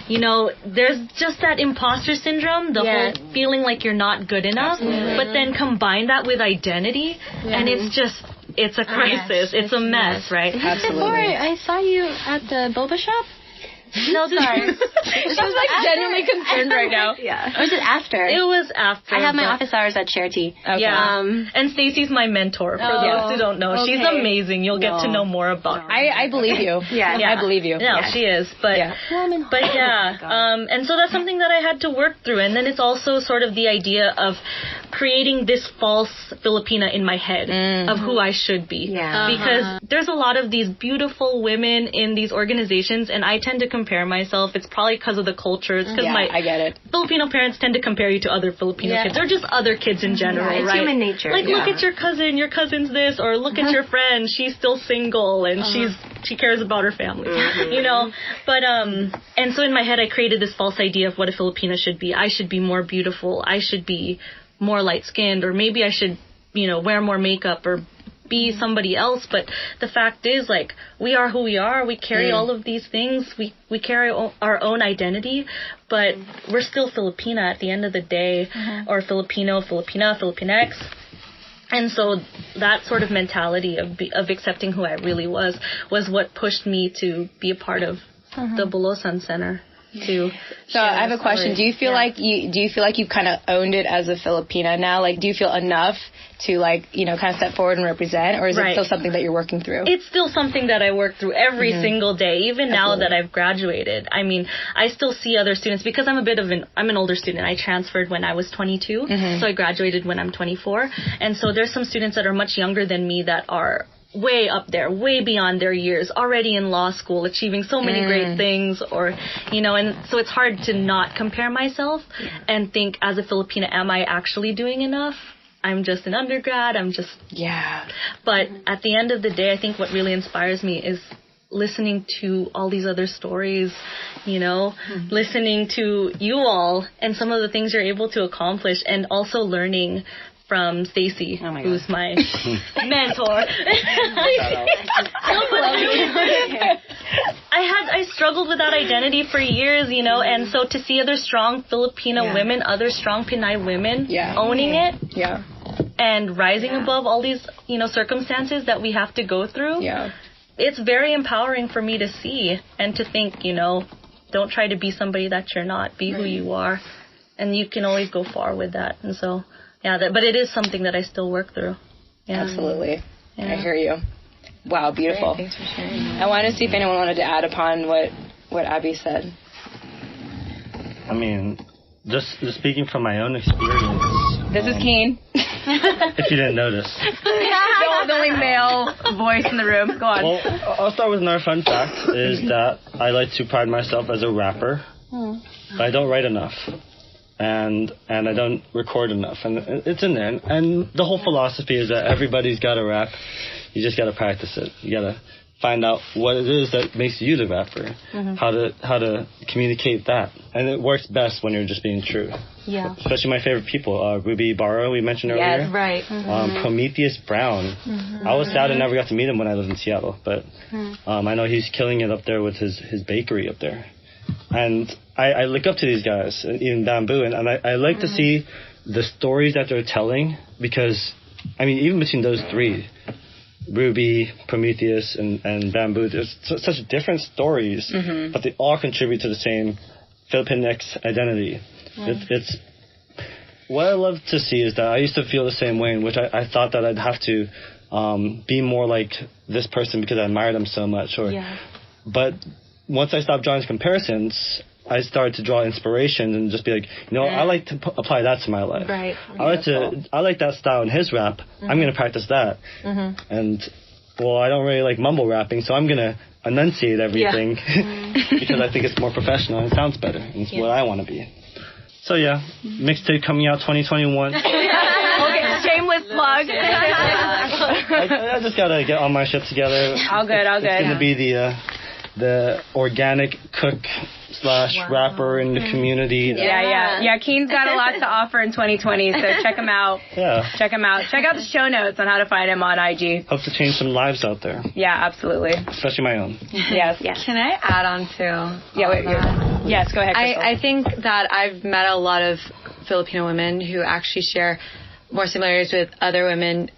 you know, there's just that imposter syndrome, the whole feeling like you're not good enough, but then combine that with identity, and it's just, it's a crisis. It's a mess, right? Absolutely. Before I saw you at the boba shop. No, sorry. She's like genuinely concerned right now. Yeah. Or was it after? It was after. I have my office hours at Charity. Okay. Yeah. And Stacey's my mentor. For those who don't know, she's amazing. You'll get to know more about her. I believe you. I believe you. No, she is. But and so that's something that I had to work through. And then it's also sort of the idea of creating this false Filipina in my head of who I should be. Yeah. Because there's a lot of these beautiful women in these organizations, and I tend to compare myself. It's probably because of the culture. It's because I get it. Filipino parents tend to compare you to other Filipino kids, or just other kids in general, it's right? human nature. Like, look at your cousin's this, or look at your friend, she's still single, and she cares about her family, you know? But, and so in my head, I created this false idea of what a Filipina should be. I should be more beautiful. I should be more light-skinned, or maybe I should, you know, wear more makeup, or be somebody else. But the fact is, like, we are who we are. We carry all of these things. We carry our own identity, but we're still Filipina at the end of the day, or Filipino, Filipina, Filipinx. And so that sort of mentality of accepting who I really was what pushed me to be a part of the Bulosan Center. So I have a question. Do you feel like you've kind of owned it as a Filipina now? Like, do you feel enough to, like, you know, kind of step forward and represent, or is it still something that you're working through? It's still something that I work through every single day, even now that I've graduated. I mean, I still see other students, because I'm an older student. I transferred when I was 22, so I graduated when I'm 24. And so there's some students that are much younger than me that are way up there, way beyond their years, already in law school, achieving so many great things, or, you know, and so it's hard to not compare myself and think, as a Filipina, am I actually doing enough? I'm just an undergrad, But at the end of the day, I think what really inspires me is listening to all these other stories, you know, listening to you all and some of the things you're able to accomplish, and also learning from Stacy, who's my mentor. I struggled with that identity for years, you know, and so to see other strong Filipino women, other strong Pinay women owning it, and rising above all these, you know, circumstances that we have to go through, it's very empowering for me to see and to think, you know, don't try to be somebody that you're not. Be who you are, and you can always go far with that. And so, but it is something that I still work through. Yeah. Absolutely. I hear you. Wow, beautiful. Great. Thanks for sharing. I wanted to see if anyone wanted to add upon what Abby said. I mean, just speaking from my own experience. This is Kane. If you didn't notice. The only male voice in the room. Go on. Well, I'll start with another fun fact, is that I like to pride myself as a rapper, but I don't write enough. And I don't record enough, and it's in there. And the whole philosophy is that everybody's got to rap. You just got to practice it. You got to find out what it is that makes you the rapper, how to communicate that. And it works best when you're just being true. Yeah. Especially my favorite people, Ruby Barrow, we mentioned earlier. Yes, right. Prometheus Brown. I was sad I never got to meet him when I lived in Seattle, but I know he's killing it up there with his bakery up there. And I look up to these guys, even Bamboo, and I like to see the stories that they're telling, because, I mean, even between those three, Ruby, Prometheus, and Bamboo, there's such different stories, but they all contribute to the same Filipinx identity. It's what I love to see is that I used to feel the same way, in which I thought that I'd have to be more like this person because I admired them so much. But once I stopped drawing comparisons, I started to draw inspiration and just be like, I like to apply that to my life. Right. I like that style in his rap. I'm going to practice that. And, well, I don't really like mumble rapping, so I'm going to enunciate everything because I think it's more professional and it sounds better. And it's what I want to be. So, mixtape coming out 2021. Okay, shameless plug. I just got to get all my shit together. All good. It's going to be the organic cook / rapper in the community. Yeah. Keen's got a lot to offer in 2020, so check him out. Check him out. Check out the show notes on how to find him on IG. Hope to change some lives out there. Yeah, absolutely. Especially my own. Yes. Can I add on to? Yes, go ahead, Crystal. I think that I've met a lot of Filipino women who actually share more similarities with other women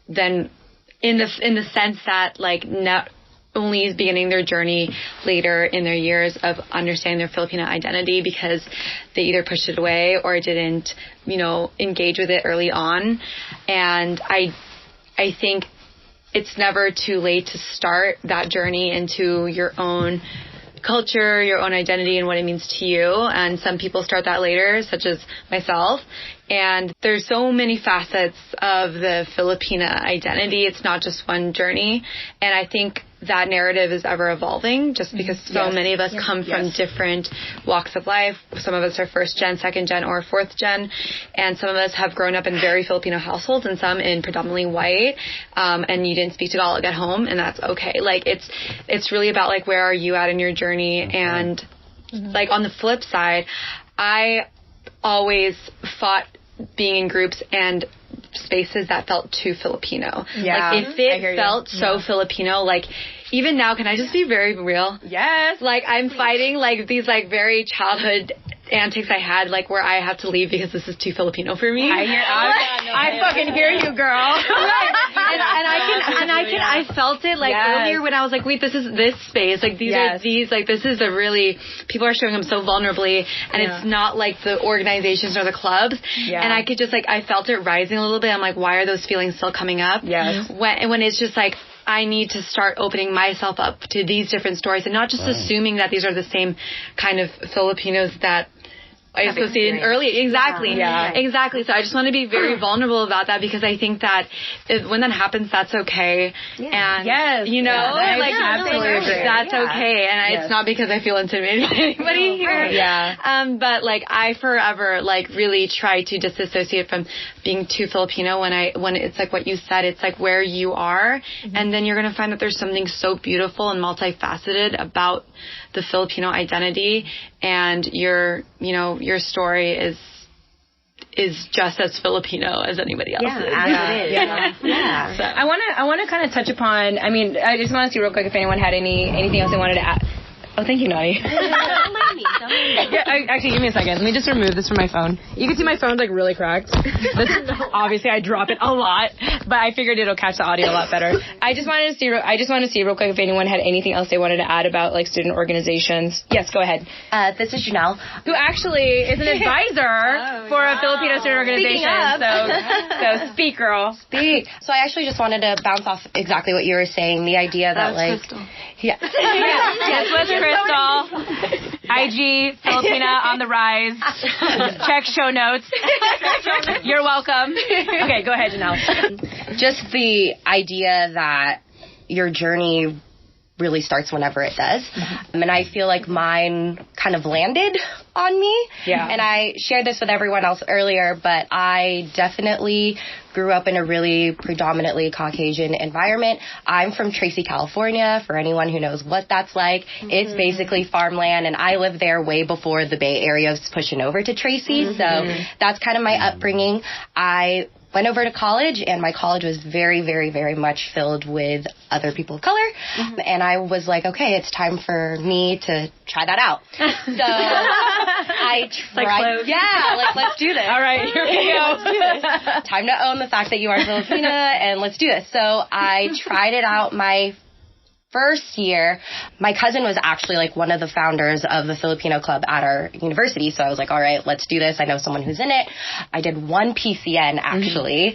than in the sense that, like, not only beginning their journey later in their years of understanding their Filipino identity because they either pushed it away or didn't, engage with it early on. And I think it's never too late to start that journey into your own culture, your own identity, and what it means to you. And some people start that later, such as myself. And there's so many facets of the Filipina identity. It's not just one journey. And I think that narrative is ever evolving just because so many of us come from different walks of life. Some of us are first gen, second gen, or fourth gen. And some of us have grown up in very Filipino households and some in predominantly white. And you didn't speak Tagalog at home, and that's okay. Like, it's really about, like, where are you at in your journey? And like, on the flip side, I always fought being in groups and spaces that felt too Filipino. Yeah. Like, if it felt so Filipino, like, even now, can I just be very real? Yes. Like, I'm fighting, like, these, like, very childhood antics I had, like, where I have to leave because this is too Filipino for me. I fucking hear you, girl. I felt it, like, earlier when I was like, wait, this space, like, these are these, like, this is a really, people are showing them so vulnerably, and it's not like the organizations or the clubs. Yeah. And I could just, like, I felt it rising a little bit. I'm like, why are those feelings still coming up? Yes. When it's just like, I need to start opening myself up to these different stories and not just assuming that these are the same kind of Filipinos that I associated earlier. Exactly. Yeah. Exactly. So I just want to be very vulnerable about that because I think that when that happens, that's okay. Yeah. And, that's okay. And it's not because I feel intimidated by anybody here. Right. Yeah. But, like, I forever, like, really try to disassociate from being too Filipino when it's like what you said, it's like where you are. Mm-hmm. And then you're going to find that there's something so beautiful and multifaceted about the Filipino identity, and your story is just as Filipino as anybody else's. So I want to kind of touch upon. I mean, I just want to see real quick if anyone had anything else they wanted to add. Oh, thank you, Naughty. Don't mind me. Actually, give me a second. Let me just remove this from my phone. You can see my phone's, like, really cracked. Obviously, I drop it a lot, but I figured it'll catch the audio a lot better. I just want to see real quick if anyone had anything else they wanted to add about, like, student organizations. Yes, go ahead. This is Janelle, who actually is an advisor for a Filipino student organization. So speak, girl. Speak. So I actually just wanted to bounce off exactly what you were saying. The idea that, like, Crystal. Yes, was Crystal. IG, Filipina on the rise. Check show notes. You're welcome. Okay, go ahead, Janelle. Just the idea that your journey really starts whenever it does. And I feel like mine kind of landed on me. Yeah. And I shared this with everyone else earlier, but I definitely grew up in a really predominantly Caucasian environment. I'm from Tracy, California, for anyone who knows what that's like. It's basically farmland, and I lived there way before the Bay Area was pushing over to Tracy. So that's kind of my upbringing. I went over to college, and my college was very, very, very much filled with other people of color. And I was like, okay, it's time for me to try that out. So I tried. Let's do this. All right, here we go. Let's do this. Time to own the fact that you are Filipina, and let's do this. So I tried it out my first year. My cousin was actually like one of the founders of the Filipino club at our university. So I was like, all right, let's do this. I know someone who's in it. I did one PCN actually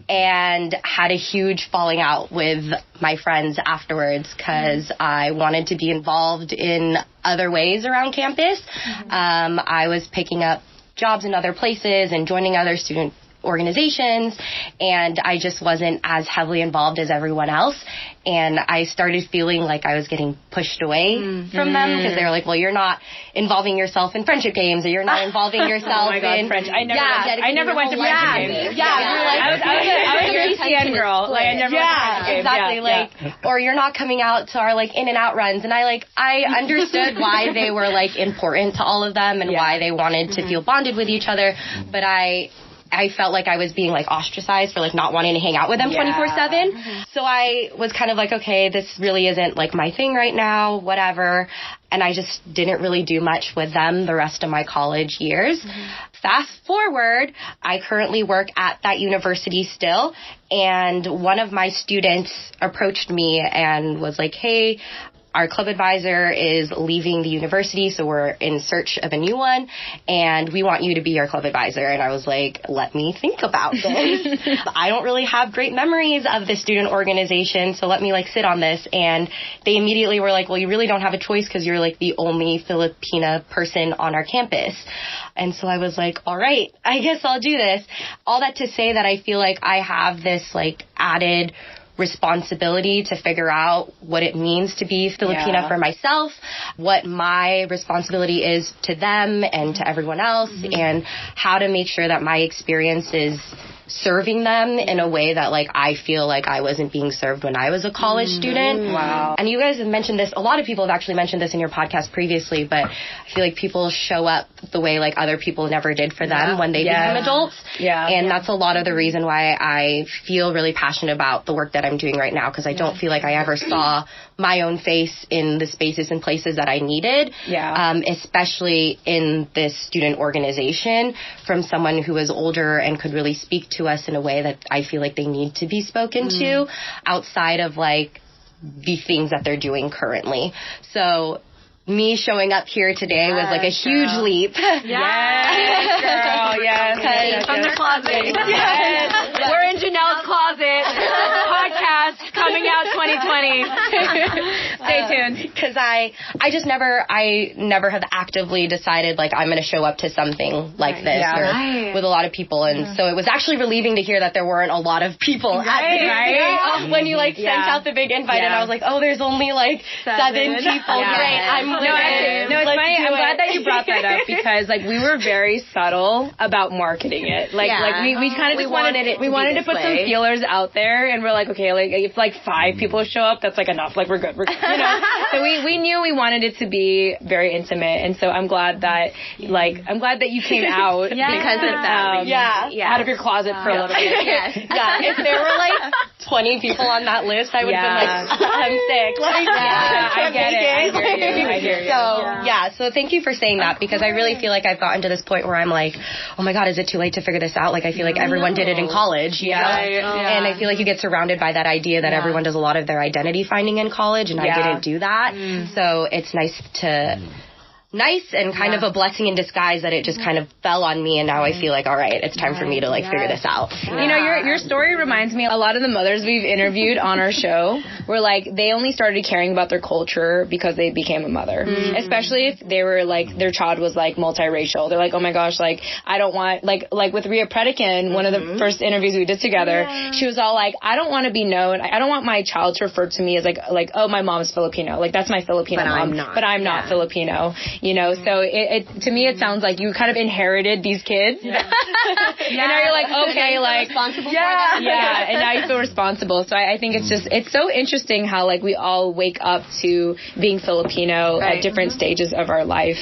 and had a huge falling out with my friends afterwards because I wanted to be involved in other ways around campus. I was picking up jobs in other places and joining other student organizations, and I just wasn't as heavily involved as everyone else. And I started feeling like I was getting pushed away from them because they were like, well, you're not involving yourself in friendship games, or you're not involving yourself in French. I never went to friendship games. I was a PCN girl. Like I never went to friendship games. Exactly. Or you're not coming out to our like in and out runs. And I understood why they were like important to all of them and why they wanted to feel bonded with each other, but I felt like I was being like ostracized for like not wanting to hang out with them 24/7. So I was kind of like, okay, this really isn't like my thing right now, whatever. And I just didn't really do much with them the rest of my college years. Fast forward, I currently work at that university still. And one of my students approached me and was like, hey, our club advisor is leaving the university, so we're in search of a new one, and we want you to be our club advisor. And I was like, let me think about this. I don't really have great memories of the student organization, so let me like sit on this. And they immediately were like, well, you really don't have a choice because you're like the only Filipina person on our campus. And so I was like, all right, I guess I'll do this. All that to say that I feel like I have this like added responsibility to figure out what it means to be Filipina for myself, what my responsibility is to them and to everyone else, and how to make sure that my experience is serving them in a way that like I feel like I wasn't being served when I was a college student. Wow. And you guys have mentioned this, a lot of people have actually mentioned this in your podcast previously, but I feel like people show up the way like other people never did for them when they become adults. And that's a lot of the reason why I feel really passionate about the work that I'm doing right now, because I don't feel like I ever saw my own face in the spaces and places that I needed, especially in this student organization, from someone who was older and could really speak to us in a way that I feel like they need to be spoken to outside of like the things that they're doing currently. So me showing up here today was like a huge leap. Yes, girl. Yes. From the closet. We're in Janelle's closet. Podcast coming out 2020. Stay tuned. Because I never have actively decided like I'm going to show up to something like this or with a lot of people. And so it was actually relieving to hear that there weren't a lot of people at this when you like sent out the big invite and I was like, oh, there's only like 7 people. Great. No, it's funny. I'm glad that you brought that up because like we were very subtle about marketing it. Like we kind of wanted to put some feelers out there, and we're like, okay, like if like 5 people show up, that's like enough. Like we're good. You know. So we knew we wanted it to be very intimate, and so I'm glad that you came out because of that. Out of your closet for a little bit. If there were like 20 people on that list, I would have been like, I'm sick. Like, I get it. I hear you. So thank you for saying that, because I really feel like I've gotten to this point where I'm like, oh my God, is it too late to figure this out? Like I feel like everyone did it in college, you know? And I feel like you get surrounded by that idea that everyone does a lot of their identity finding in college, and I didn't do that. So it's nice to nice and kind of a blessing in disguise that it just kind of fell on me, and now I feel like, all right, it's time for me to like figure this out. You know, your story reminds me, a lot of the mothers we've interviewed on our show were like, they only started caring about their culture because they became a mother. Especially if they were like, their child was like multiracial. They're like, oh my gosh, like I don't want, like with Rhea Predican, one of the first interviews we did together, she was all like, I don't want to be known, I don't want my child to refer to me as like, oh, my mom's Filipino. Like that's my Filipino mom. But I'm not Filipino. You know, so it to me it sounds like you kind of inherited these kids. And now you're like, okay, like responsible for them. And now you feel responsible. So I think it's so interesting how like we all wake up to being Filipino at different stages of our life.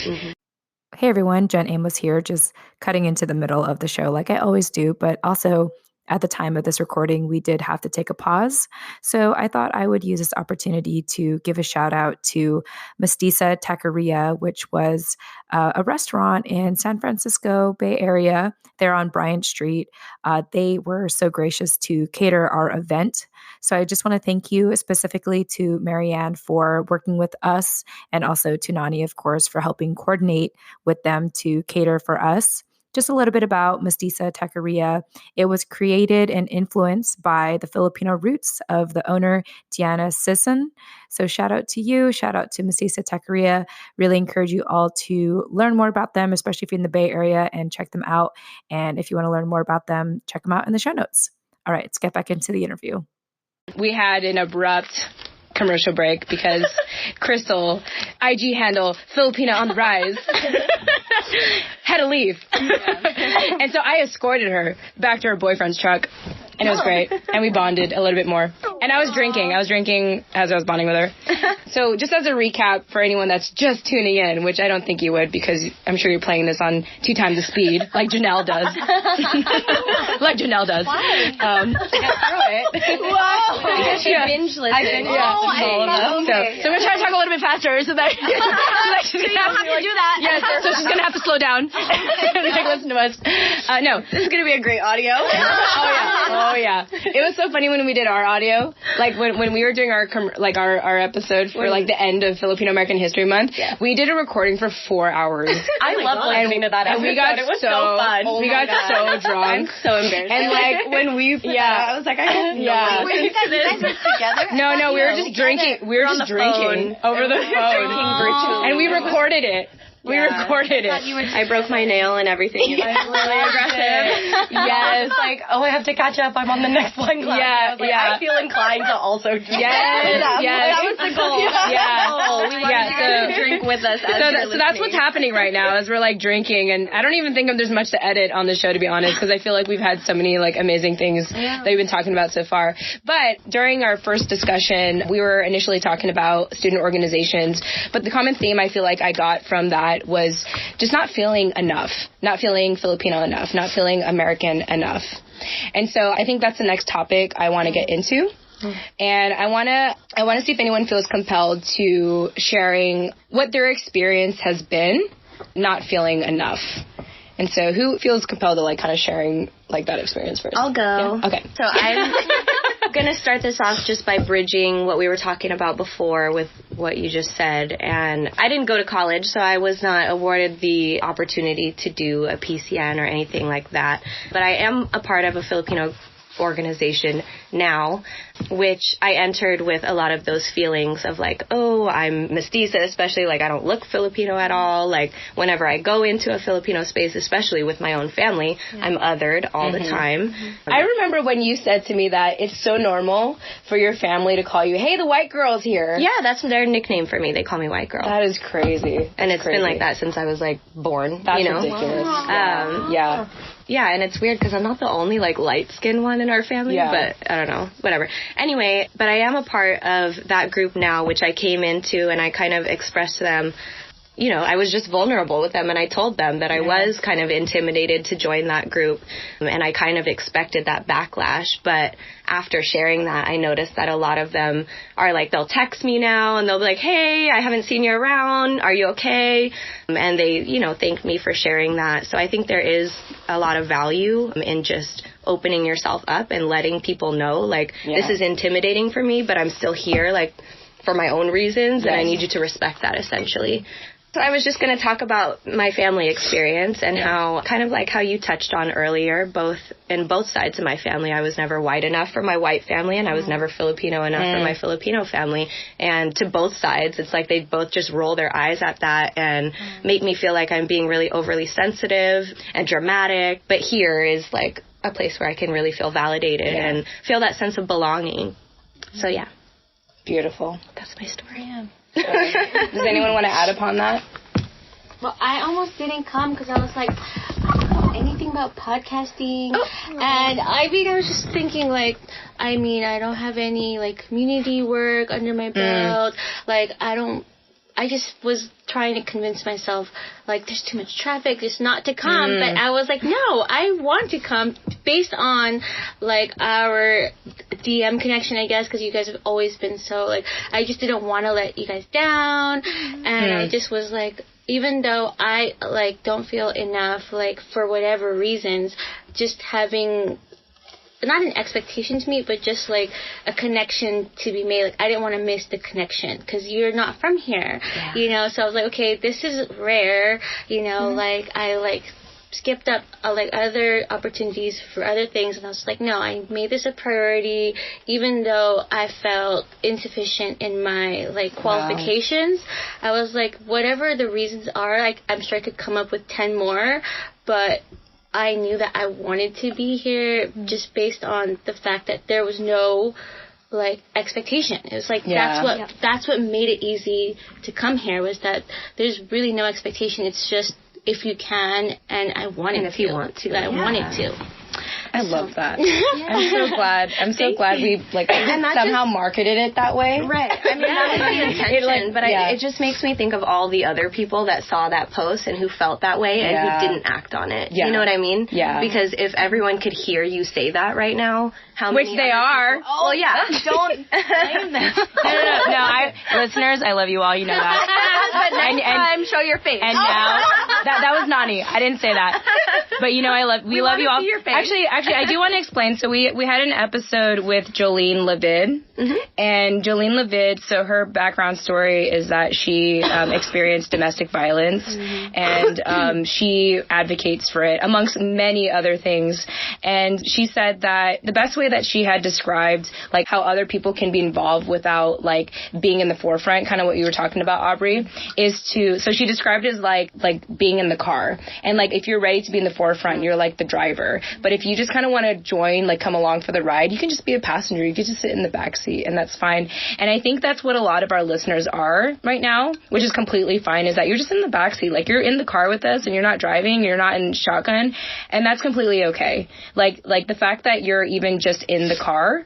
Hey everyone, Jen Amos here, just cutting into the middle of the show like I always do, but also at the time of this recording, we did have to take a pause. So I thought I would use this opportunity to give a shout out to Mestiza Taqueria, which was a restaurant in San Francisco Bay Area. They're on Bryant Street. They were so gracious to cater our event. So I just want to thank you specifically to Marianne for working with us, and also to Nani, of course, for helping coordinate with them to cater for us. Just a little bit about Mestiza Taqueria. It was created and influenced by the Filipino roots of the owner, Diana Sisson. So shout out to you. Shout out to Mestiza Taqueria. Really encourage you all to learn more about them, especially if you're in the Bay Area, and check them out. And if you want to learn more about them, check them out in the show notes. All right, let's get back into the interview. We had an abrupt commercial break because Crystal, IG handle Filipina on the rise, had to leave. And so I escorted her back to her boyfriend's truck, and it was great. And we bonded a little bit more. And I was drinking as I was bonding with her. So just as a recap for anyone that's just tuning in, which I don't think you would, because I'm sure you're playing this on 2 times the speed, like Janelle does. Like Janelle does. Why? To get through it. Whoa! She binge listened. So we're trying to talk a little bit faster so that she's you don't have to do that. Yes, so she's going to have to slow down and like, listen to us. No, this is going to be a great audio. Oh yeah. It was so funny when we did our audio, like when we were doing our episode for like the end of Filipino American History Month. Yeah. We did a recording for 4 hours. I love listening to that episode. And we got it was so fun. We got so drunk. I'm so embarrassed. And like when we I was like, I hope you guys were together. No, we were just drinking. We were just drinking over the phone. Drinking virtually. And we recorded it. We recorded it. I broke my nail and everything. I was really aggressive. Yes. Like, I have to catch up. I'm on the next one class. I feel inclined to also drink. Yes. That was the goal. Yeah. We wanted you to drink with us. So that's what's happening right now, is we're like drinking, and I don't even think there's much to edit on the show, to be honest, because I feel like we've had so many like amazing things that we've been talking about so far. But during our first discussion, we were initially talking about student organizations, but the common theme I feel like I got from that was just not feeling enough, not feeling Filipino enough, not feeling American enough. And so I think that's the next topic I want to get into. And I want to see if anyone feels compelled to sharing what their experience has been not feeling enough. And so who feels compelled to like kind of sharing like that experience first? I'll go. Yeah? Okay. So I'm going to start this off just by bridging what we were talking about before with what you just said. And I didn't go to college, so I was not awarded the opportunity to do a PCN or anything like that. But I am a part of a Filipino organization now, which I entered with a lot of those feelings of like, oh, I'm mestiza, especially like I don't look Filipino at all. Like whenever I go into a Filipino space, especially with my own family, I'm othered all the time. I remember when you said to me that it's so normal for your family to call you, hey, the white girl's here. Yeah, that's their nickname for me. They call me white girl. That is crazy. And it's been like that since I was like born. That's you know? ridiculous. Yeah, and it's weird because I'm not the only, like, light-skinned one in our family, but I don't know, whatever. Anyway, but I am a part of that group now, which I came into, and I kind of expressed to them, you know, I was just vulnerable with them, and I told them that I was kind of intimidated to join that group, and I kind of expected that backlash, but after sharing that, I noticed that a lot of them are like, they'll text me now, and they'll be like, hey, I haven't seen you around, are you okay? And they, you know, thank me for sharing that. So I think there is a lot of value in just opening yourself up and letting people know, like, this is intimidating for me, but I'm still here, like, for my own reasons, and I need you to respect that, essentially. So I was just going to talk about my family experience and how, kind of like how you touched on earlier, both sides of my family, I was never white enough for my white family, and I was never Filipino enough for my Filipino family. And to both sides, it's like they both just roll their eyes at that and make me feel like I'm being really overly sensitive and dramatic. But here is like a place where I can really feel validated and feel that sense of belonging. So yeah. Beautiful. That's my story. Does anyone want to add upon that? Well, I almost didn't come because I was like, I don't know anything about podcasting. And I was just thinking, like, I mean, I don't have any, like, community work under my belt. Like, I just was trying to convince myself, like, there's too much traffic, just not to come. But I was like, no, I want to come based on, like, our DM connection, I guess, because you guys have always been so, like, I just didn't want to let you guys down. And I just was like, even though I, like, don't feel enough, like, for whatever reasons, just having not an expectation to meet, but just like a connection to be made. Like, I didn't want to miss the connection because you're not from here, you know. So I was like, okay, this is rare, you know. Like, I like skipped up like other opportunities for other things, and I was like, no, I made this a priority, even though I felt insufficient in my like qualifications. I was like, whatever the reasons are, like, I'm sure I could come up with 10 more, but I knew that I wanted to be here just based on the fact that there was no, like, expectation. It was like, that's what made it easy to come here, was that there's really no expectation. It's just if you can, and I wanted to. And if you want to. That I wanted to. I love that. I'm so glad we like somehow marketed it that way. Right. I mean, that was the intention, but it just makes me think of all the other people that saw that post and who felt that way and who didn't act on it. Yeah. You know what I mean? Yeah. Because if everyone could hear you say that right now, how many Which they are. People, well, yeah. Don't blame them. No, listeners, I love you all. You know that. But next time, show your face. And now, that was Nani. I didn't say that. But you know, we love you all. See your face. Actually, I do want to explain. So we had an episode with Jolene Levid, and Jolene Levid. So her background story is that she experienced domestic violence, and she advocates for it amongst many other things. And she said that the best way that she had described like how other people can be involved without like being in the forefront, kind of what you were talking about, Aubrey, is to. So she described it as like being in the car, and like if you're ready to be in the forefront, you're like the driver. But if you just kind of want to join, like come along for the ride, you can just be a passenger. You can just sit in the back seat, and that's fine. And I think that's what a lot of our listeners are right now, which is completely fine, is that you're just in the back seat. Like, you're in the car with us and you're not driving, you're not in shotgun, and that's completely okay. Like the fact that you're even just in the car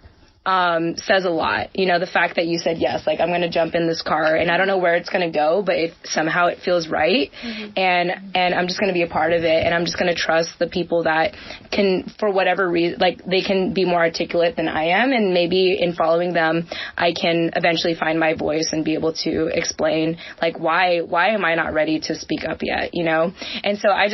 says a lot. You know, the fact that you said, yes, like, I'm going to jump in this car and I don't know where it's going to go, but somehow it feels right. And I'm just going to be a part of it. And I'm just going to trust the people that can, for whatever reason, like, they can be more articulate than I am. And maybe in following them, I can eventually find my voice and be able to explain, like, why am I not ready to speak up yet, you know? And so I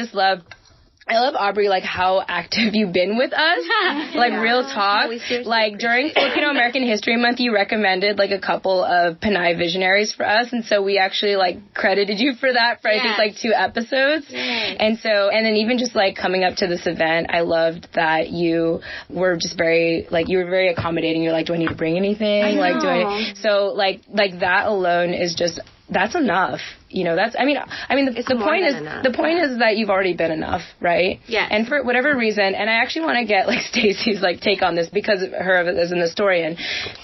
love, Aubrey, like, how active you've been with us. Like, real talk. Like, during Filipino American History Month, you recommended, like, a couple of Pinay visionaries for us. And so we actually, like, credited you for that for, I think, like, 2 episodes. And then even just, like, coming up to this event, I loved that you were just very, like, you were very accommodating. You're like, do I need to bring anything? Like, so, like, that alone is just, that's enough. You know, that's, the point is that you've already been enough, right? Yeah. And for whatever reason, and I actually want to get, like, Stacey's, like, take on this because of her as an historian.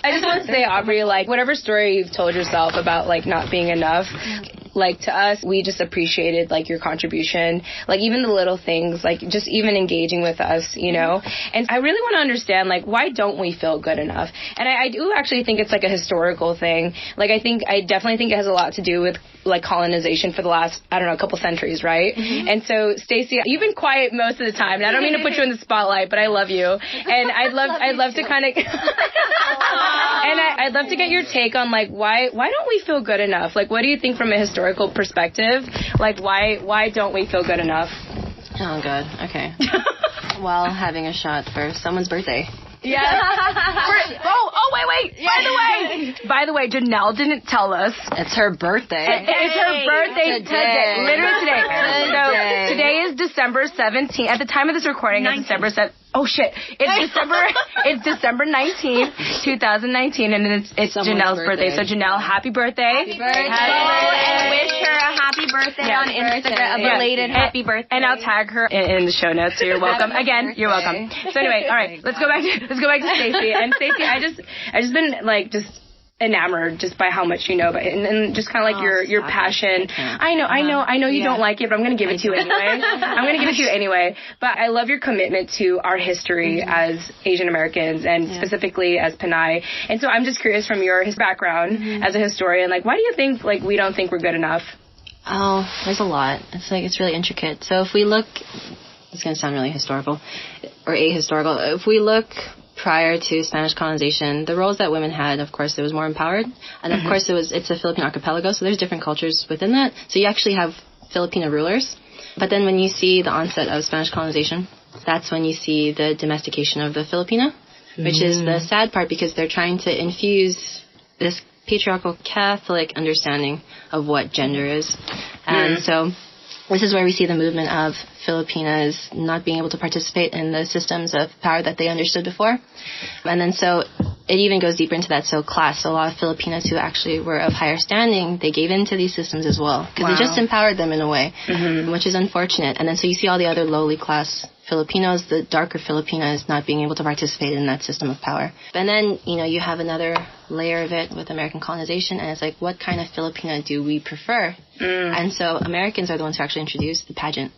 I just want to say, Aubrey, like, whatever story you've told yourself about, like, not being enough, like, to us, we just appreciated, like, your contribution, like, even the little things, like, just even engaging with us, you know? And I really want to understand, like, why don't we feel good enough? And I do actually think it's, like, a historical thing. Like, I definitely think it has a lot to do with, like, colonization for the last, I don't know, a couple centuries, right? And so, Stacey, you've been quiet most of the time, and I don't mean to put you in the spotlight, but I love you. And I'd love to kind of, and I'd love to get your take on, like, why don't we feel good enough? Like, what do you think from a historical perspective? Like, why don't we feel good enough? Oh, God. Okay. Well, having a shot for someone's birthday. Wait. By the way, Janelle didn't tell us. It's her birthday. It's her birthday today. Literally today. So today is December 17th. At the time of this recording, it's December 7th. Oh shit! It's December 19th, 2019, and it's Janelle's birthday. So Janelle, happy birthday! Happy birthday! And wish her a happy birthday on Instagram. A belated happy birthday. And I'll tag her in the show notes. So you're welcome. Again, you're welcome. So anyway, all right, let's go back to Stacey. And Stacey, I just been just enamored just by how much you know, and just kind of like your passion. I know you don't like it, but I'm going to give it to you anyway. But I love your commitment to our history as Asian Americans and specifically as Pinay. And so I'm just curious from your background as a historian, like, why do you think we don't think we're good enough? Oh, there's a lot. It's really intricate. So if we look, it's going to sound really historical or ahistorical. If we look prior to Spanish colonization, the roles that women had, of course, it was more empowered. And of course, it's a Philippine archipelago, so there's different cultures within that. So you actually have Filipino rulers. But then when you see the onset of Spanish colonization, that's when you see the domestication of the Filipino, which is the sad part because they're trying to infuse this patriarchal Catholic understanding of what gender is. And so this is where we see the movement of Filipinas not being able to participate in the systems of power that they understood before. And then so it even goes deeper into that. So class, so a lot of Filipinas who actually were of higher standing, they gave into these systems as well. Because it just empowered them in a way, which is unfortunate. And then so you see all the other lowly class Filipinos, the darker Filipinas, not being able to participate in that system of power. And then, you have another layer of it with American colonization, and it's like, what kind of Filipina do we prefer? And so Americans are the ones who actually introduced the pageant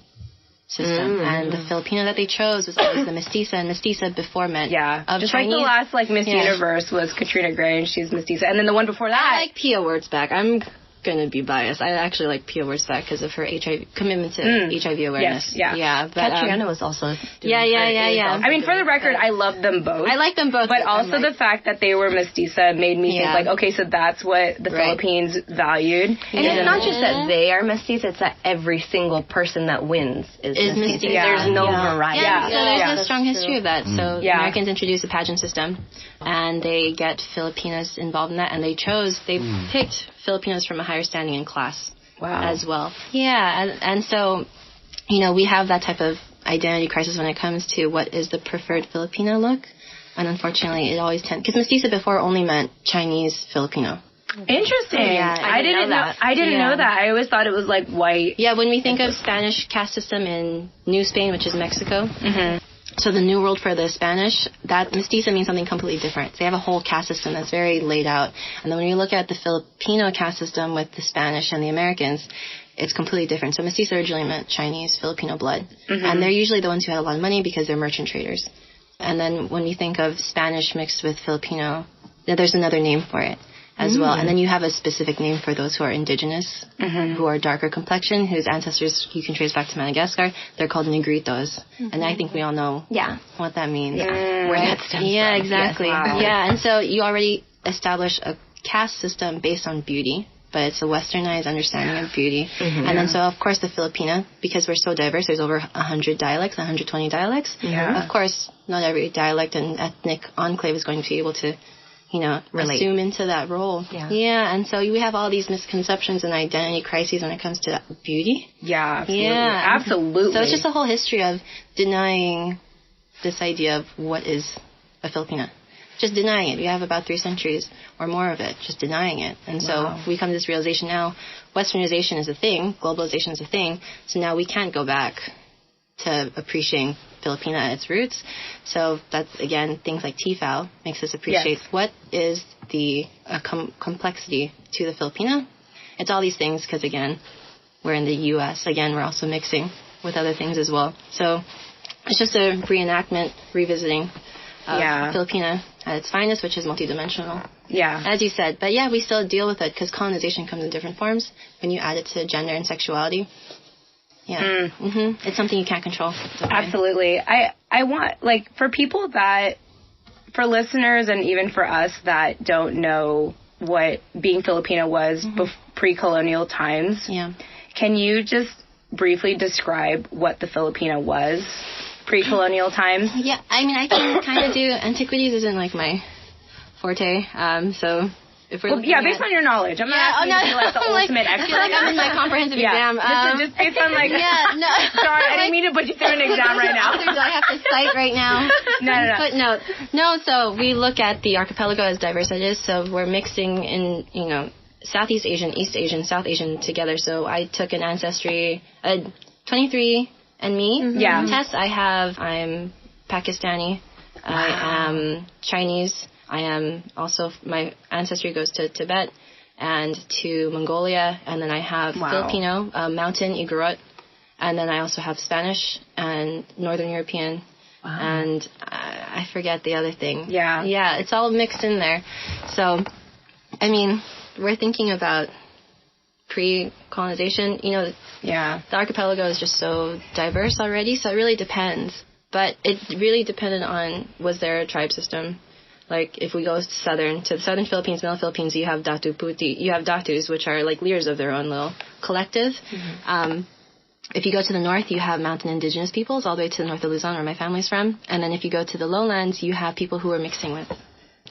system. And the Filipino that they chose was always the mestiza, and mestiza before meant of just Chinese. like the last Miss Universe was Katrina Gray, and she's mestiza, and then the one before that, I like Pia Wurtzbach. I'm gonna be biased. I actually like Pia Wurtzbach because of her commitment to HIV awareness. But Katrina was also yeah. I mean, for the record, I love them both. I like them both, but also the fact that they were mestiza made me think okay, so that's what the Philippines valued. And it's not just that they are mestiza; it's that every single person that wins is mestiza. There's no variety. So there's a strong history of that. So Americans introduced the pageant system, and they get Filipinas involved in that, and they picked Filipinos from a higher standing in class as well. And so, we have that type of identity crisis when it comes to what is the preferred Filipino look. And unfortunately, it always tends... Because mestiza before only meant Chinese Filipino. Interesting. I didn't know that. I always thought it was like white. Yeah, when we think of Spanish caste system in New Spain, which is Mexico... So the New World for the Spanish, that mestiza means something completely different. So they have a whole caste system that's very laid out. And then when you look at the Filipino caste system with the Spanish and the Americans, it's completely different. So mestiza originally meant Chinese, Filipino blood. And they're usually the ones who had a lot of money because they're merchant traders. And then when you think of Spanish mixed with Filipino, there's another name for it as well. And then you have a specific name for those who are indigenous, who are darker complexion, whose ancestors you can trace back to Madagascar. They're called negritos. And I think we all know what that means. Where that stems from. Yeah, exactly. Yes, wow. Yeah, and so you already establish a caste system based on beauty, but it's a westernized understanding of beauty. And then so, of course, the Filipina, because we're so diverse, there's over 100 dialects, 120 dialects. Of course, not every dialect and ethnic enclave is going to be able to assume into that role. And so we have all these misconceptions and identity crises when it comes to beauty. Absolutely. So it's just a whole history of denying this idea of what is a Filipina. Just denying it. We have about 3 centuries or more of it, just denying it. And so we come to this realization now, westernization is a thing, globalization is a thing, so now we can't go back to appreciating Filipina at its roots. So that's, again, things like TFAL makes us appreciate what is the complexity to the Filipina. It's all these things because, again, we're in the U.S. Again, we're also mixing with other things as well. So it's just a reenactment, revisiting of Filipina at its finest, which is multidimensional. As you said. But we still deal with it because colonization comes in different forms when you add it to gender and sexuality. It's something you can't control. Okay. Absolutely. I want, for people for listeners and even for us that don't know what being Filipino was pre-colonial times, can you just briefly describe what the Filipino was? pre-colonial times? Yeah, I mean, I can kind of do antiquities isn't like my forte. So if we're based on your knowledge. I'm not asking you to be like the ultimate expert. I feel like I'm in my comprehensive exam. Just based on like. Sorry, I didn't mean to put you through an exam right now. Do I have to cite right now? No. Footnote. No, so we look at the archipelago as diverse as it is. So we're mixing in, Southeast Asian, East Asian, South Asian together. So I took an ancestry, 23 and me test. I'm Pakistani. Wow. I am Chinese. I am also, my ancestry goes to Tibet and to Mongolia, and then I have Filipino, Mountain, Igorot, and then I also have Spanish and Northern European, and I forget the other thing. Yeah, it's all mixed in there. So, I mean, we're thinking about pre-colonization. The archipelago is just so diverse already, so it really depends. But it really depended on, was there a tribe system? Like, if we go to the southern Philippines, Middle Philippines, you have Datu Puti. You have Datus, which are like leaders of their own little collective. If you go to the north, you have mountain indigenous peoples, all the way to the north of Luzon, where my family's from. And then if you go to the lowlands, you have people who are mixing with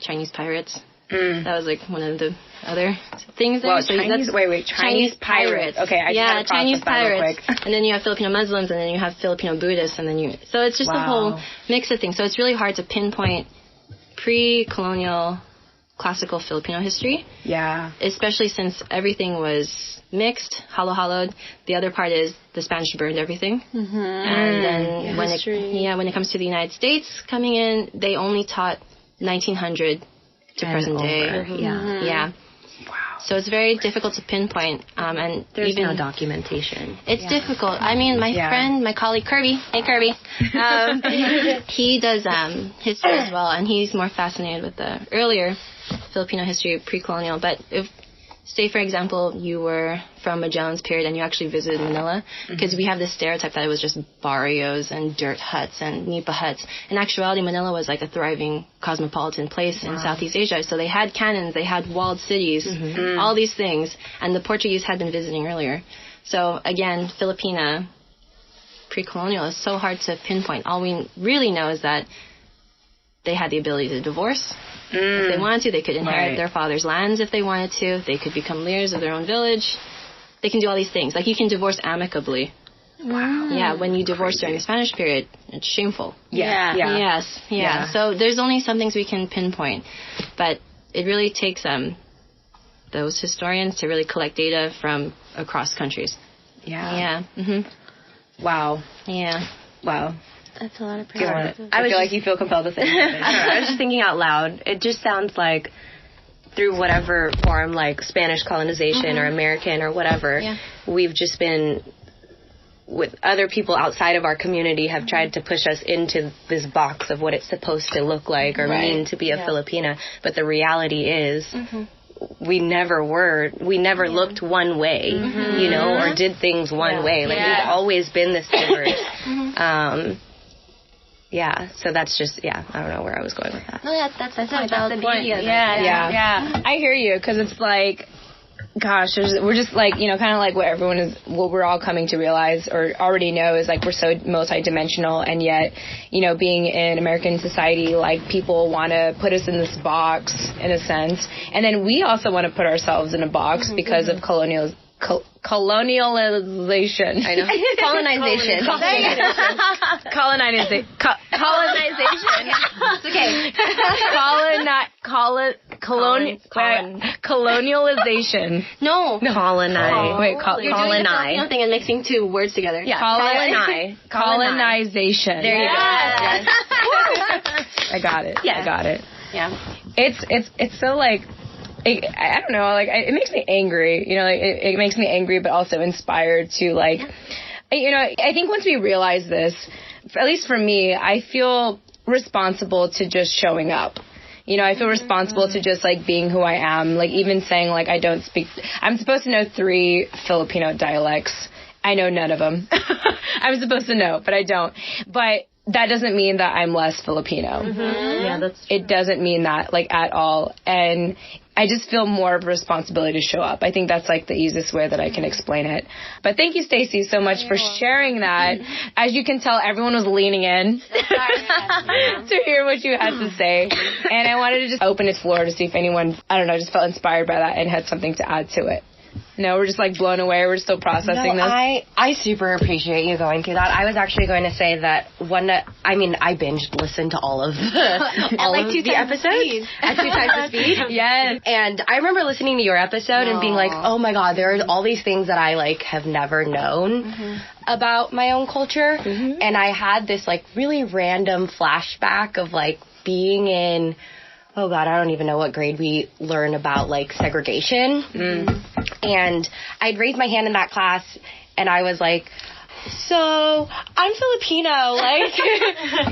Chinese pirates. That was like one of the other things there. Well, so Chinese pirates. Okay, I just Chinese pirates. And then you have Filipino Muslims, and then you have Filipino Buddhists, and then so it's just a whole mix of things. So it's really hard to pinpoint pre-colonial classical Filipino history. Yeah. Especially since everything was mixed, hollowed. The other part is the Spanish burned everything. And then when it comes to the United States coming in, they only taught 1900 to present day. Yeah. Wow. So it's very difficult to pinpoint. And there's even no documentation. It's difficult. I mean, my colleague Kirby, hey Kirby, he does history as well, and he's more fascinated with the earlier Filipino history, pre-colonial. But if, say for example, you were from Magellan's period and you actually visited Manila, because we have this stereotype that it was just barrios and dirt huts and nipa huts. In actuality, Manila was like a thriving cosmopolitan place in Southeast Asia. So they had cannons, they had walled cities, all these things, and the Portuguese had been visiting earlier. So again, Filipina pre-colonial is so hard to pinpoint. All we really know is that they had the ability to divorce. If they wanted to, they could inherit their father's lands if they wanted to. They could become leaders of their own village. They can do all these things. Like, you can divorce amicably. Wow. Yeah, when you divorce during the Spanish period, it's shameful. Yes. So there's only some things we can pinpoint. But it really takes those historians to really collect data from across countries. Wow. Yeah. Wow. That's a lot of pressure. I feel like you feel compelled to say something. I was just thinking out loud. It just sounds like through whatever form, like Spanish colonization or American or whatever, we've just been, with other people outside of our community, have tried to push us into this box of what it's supposed to look like or mean to be a Filipina. But the reality is, we never looked one way, or did things one way. Like, we've always been this diverse. So that's just, I don't know where I was going with that. No, that's a valid point. I hear you, because it's like, gosh, we're just like, kind of like what we're all coming to realize or already know is like we're so multidimensional, and yet, being in American society, like, people want to put us in this box in a sense, and then we also want to put ourselves in a box because of colonialization. I know. Colonization. Colonization. It's okay. Colonialization. No. Colonize. Wait, colonize. Something and mixing two words together. Yeah. Colonization. There you go. Yes. I got it. Yeah. I got it. Yeah. It's so like, I don't know, like, it makes me angry, it makes me angry, but also inspired to, like, I think once we realize this, at least for me, I feel responsible to just showing up. I feel responsible to just, like, being who I am, like, even saying, like, I'm supposed to know 3 Filipino dialects. I know none of them. I'm supposed to know, but I don't. But that doesn't mean that I'm less Filipino. Yeah, that's true. It doesn't mean that, like, at all. And I just feel more of a responsibility to show up. I think that's like the easiest way that I can explain it. But thank you, Stacey, so much for sharing that. As you can tell, everyone was leaning in to hear what you had to say. And I wanted to just open its floor to see if anyone, I don't know, just felt inspired by that and had something to add to it. No, we're just like blown away. We're still processing this. I super appreciate you going through that. I was actually going to say that I binged listened to all of the episodes at 2 times the speed. Yes. And I remember listening to your episode and being like, oh my God, there are all these things that I like have never known about my own culture. And I had this like really random flashback of like being in, oh God, I don't even know what grade we learn about like segregation. And I'd raised my hand in that class and I was like, so I'm Filipino, like,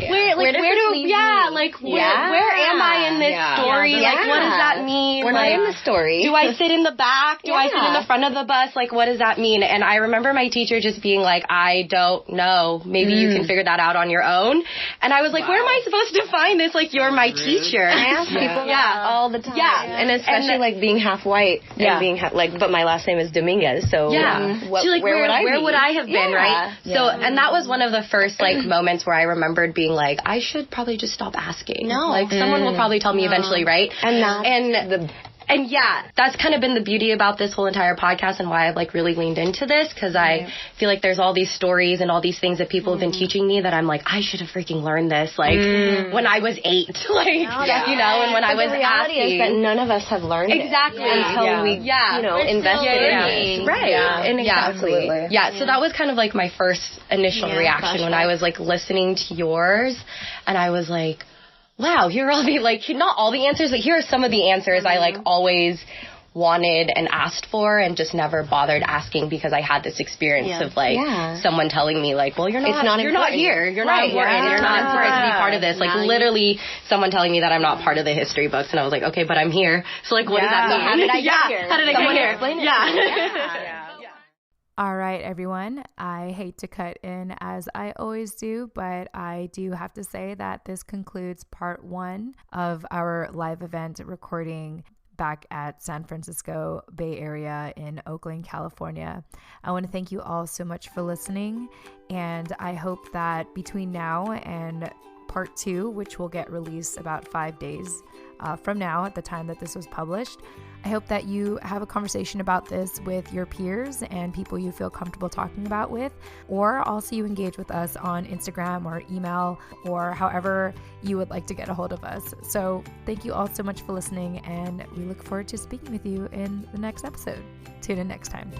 where am I in this story? Yeah. Like, what does that mean? We're not in the story. Do I sit in the back? Do I sit in the front of the bus? Like, what does that mean? And I remember my teacher just being like, I don't know. Maybe you can figure that out on your own. And I was like, where am I supposed to find this? Like, you're my teacher. I ask people that all the time. Yeah. And especially like being half white and being but my last name is Dominguez, so where would I have been, right? So, and that was one of the first like moments where I remembered being like, I should probably just stop asking. Like someone will probably tell me eventually, right? And that's kind of been the beauty about this whole entire podcast and why I've like really leaned into this, because I feel like there's all these stories and all these things that people have been teaching me that I'm like, I should have freaking learned this like when I was 8, like you know, and when I was the reality asking. is that none of us have learned exactly until we invested in it. Right. And exactly. So that was kind of like my first initial reaction when I was like listening to yours, and I was like, wow, here are all the, like, not all the answers, but here are some of the answers I, like, always wanted and asked for and just never bothered asking because I had this experience of, like, someone telling me, like, well, you're not here. You're not important. You're not important to be part of this. Like, literally someone telling me that I'm not part of the history books. And I was like, okay, but I'm here. So, like, what does that mean? How did I get here? How did I get here? All right, everyone. I hate to cut in as I always do, but I do have to say that this concludes part 1 of our live event recording back at San Francisco Bay Area in Oakland, California. I want to thank you all so much for listening, and I hope that between now and part 2, which will get released about 5 days from now at the time that this was published, I hope that you have a conversation about this with your peers and people you feel comfortable talking about with, or also you engage with us on Instagram or email or however you would like to get a hold of us. So thank you all so much for listening, and we look forward to speaking with you in the next episode. Tune in next time.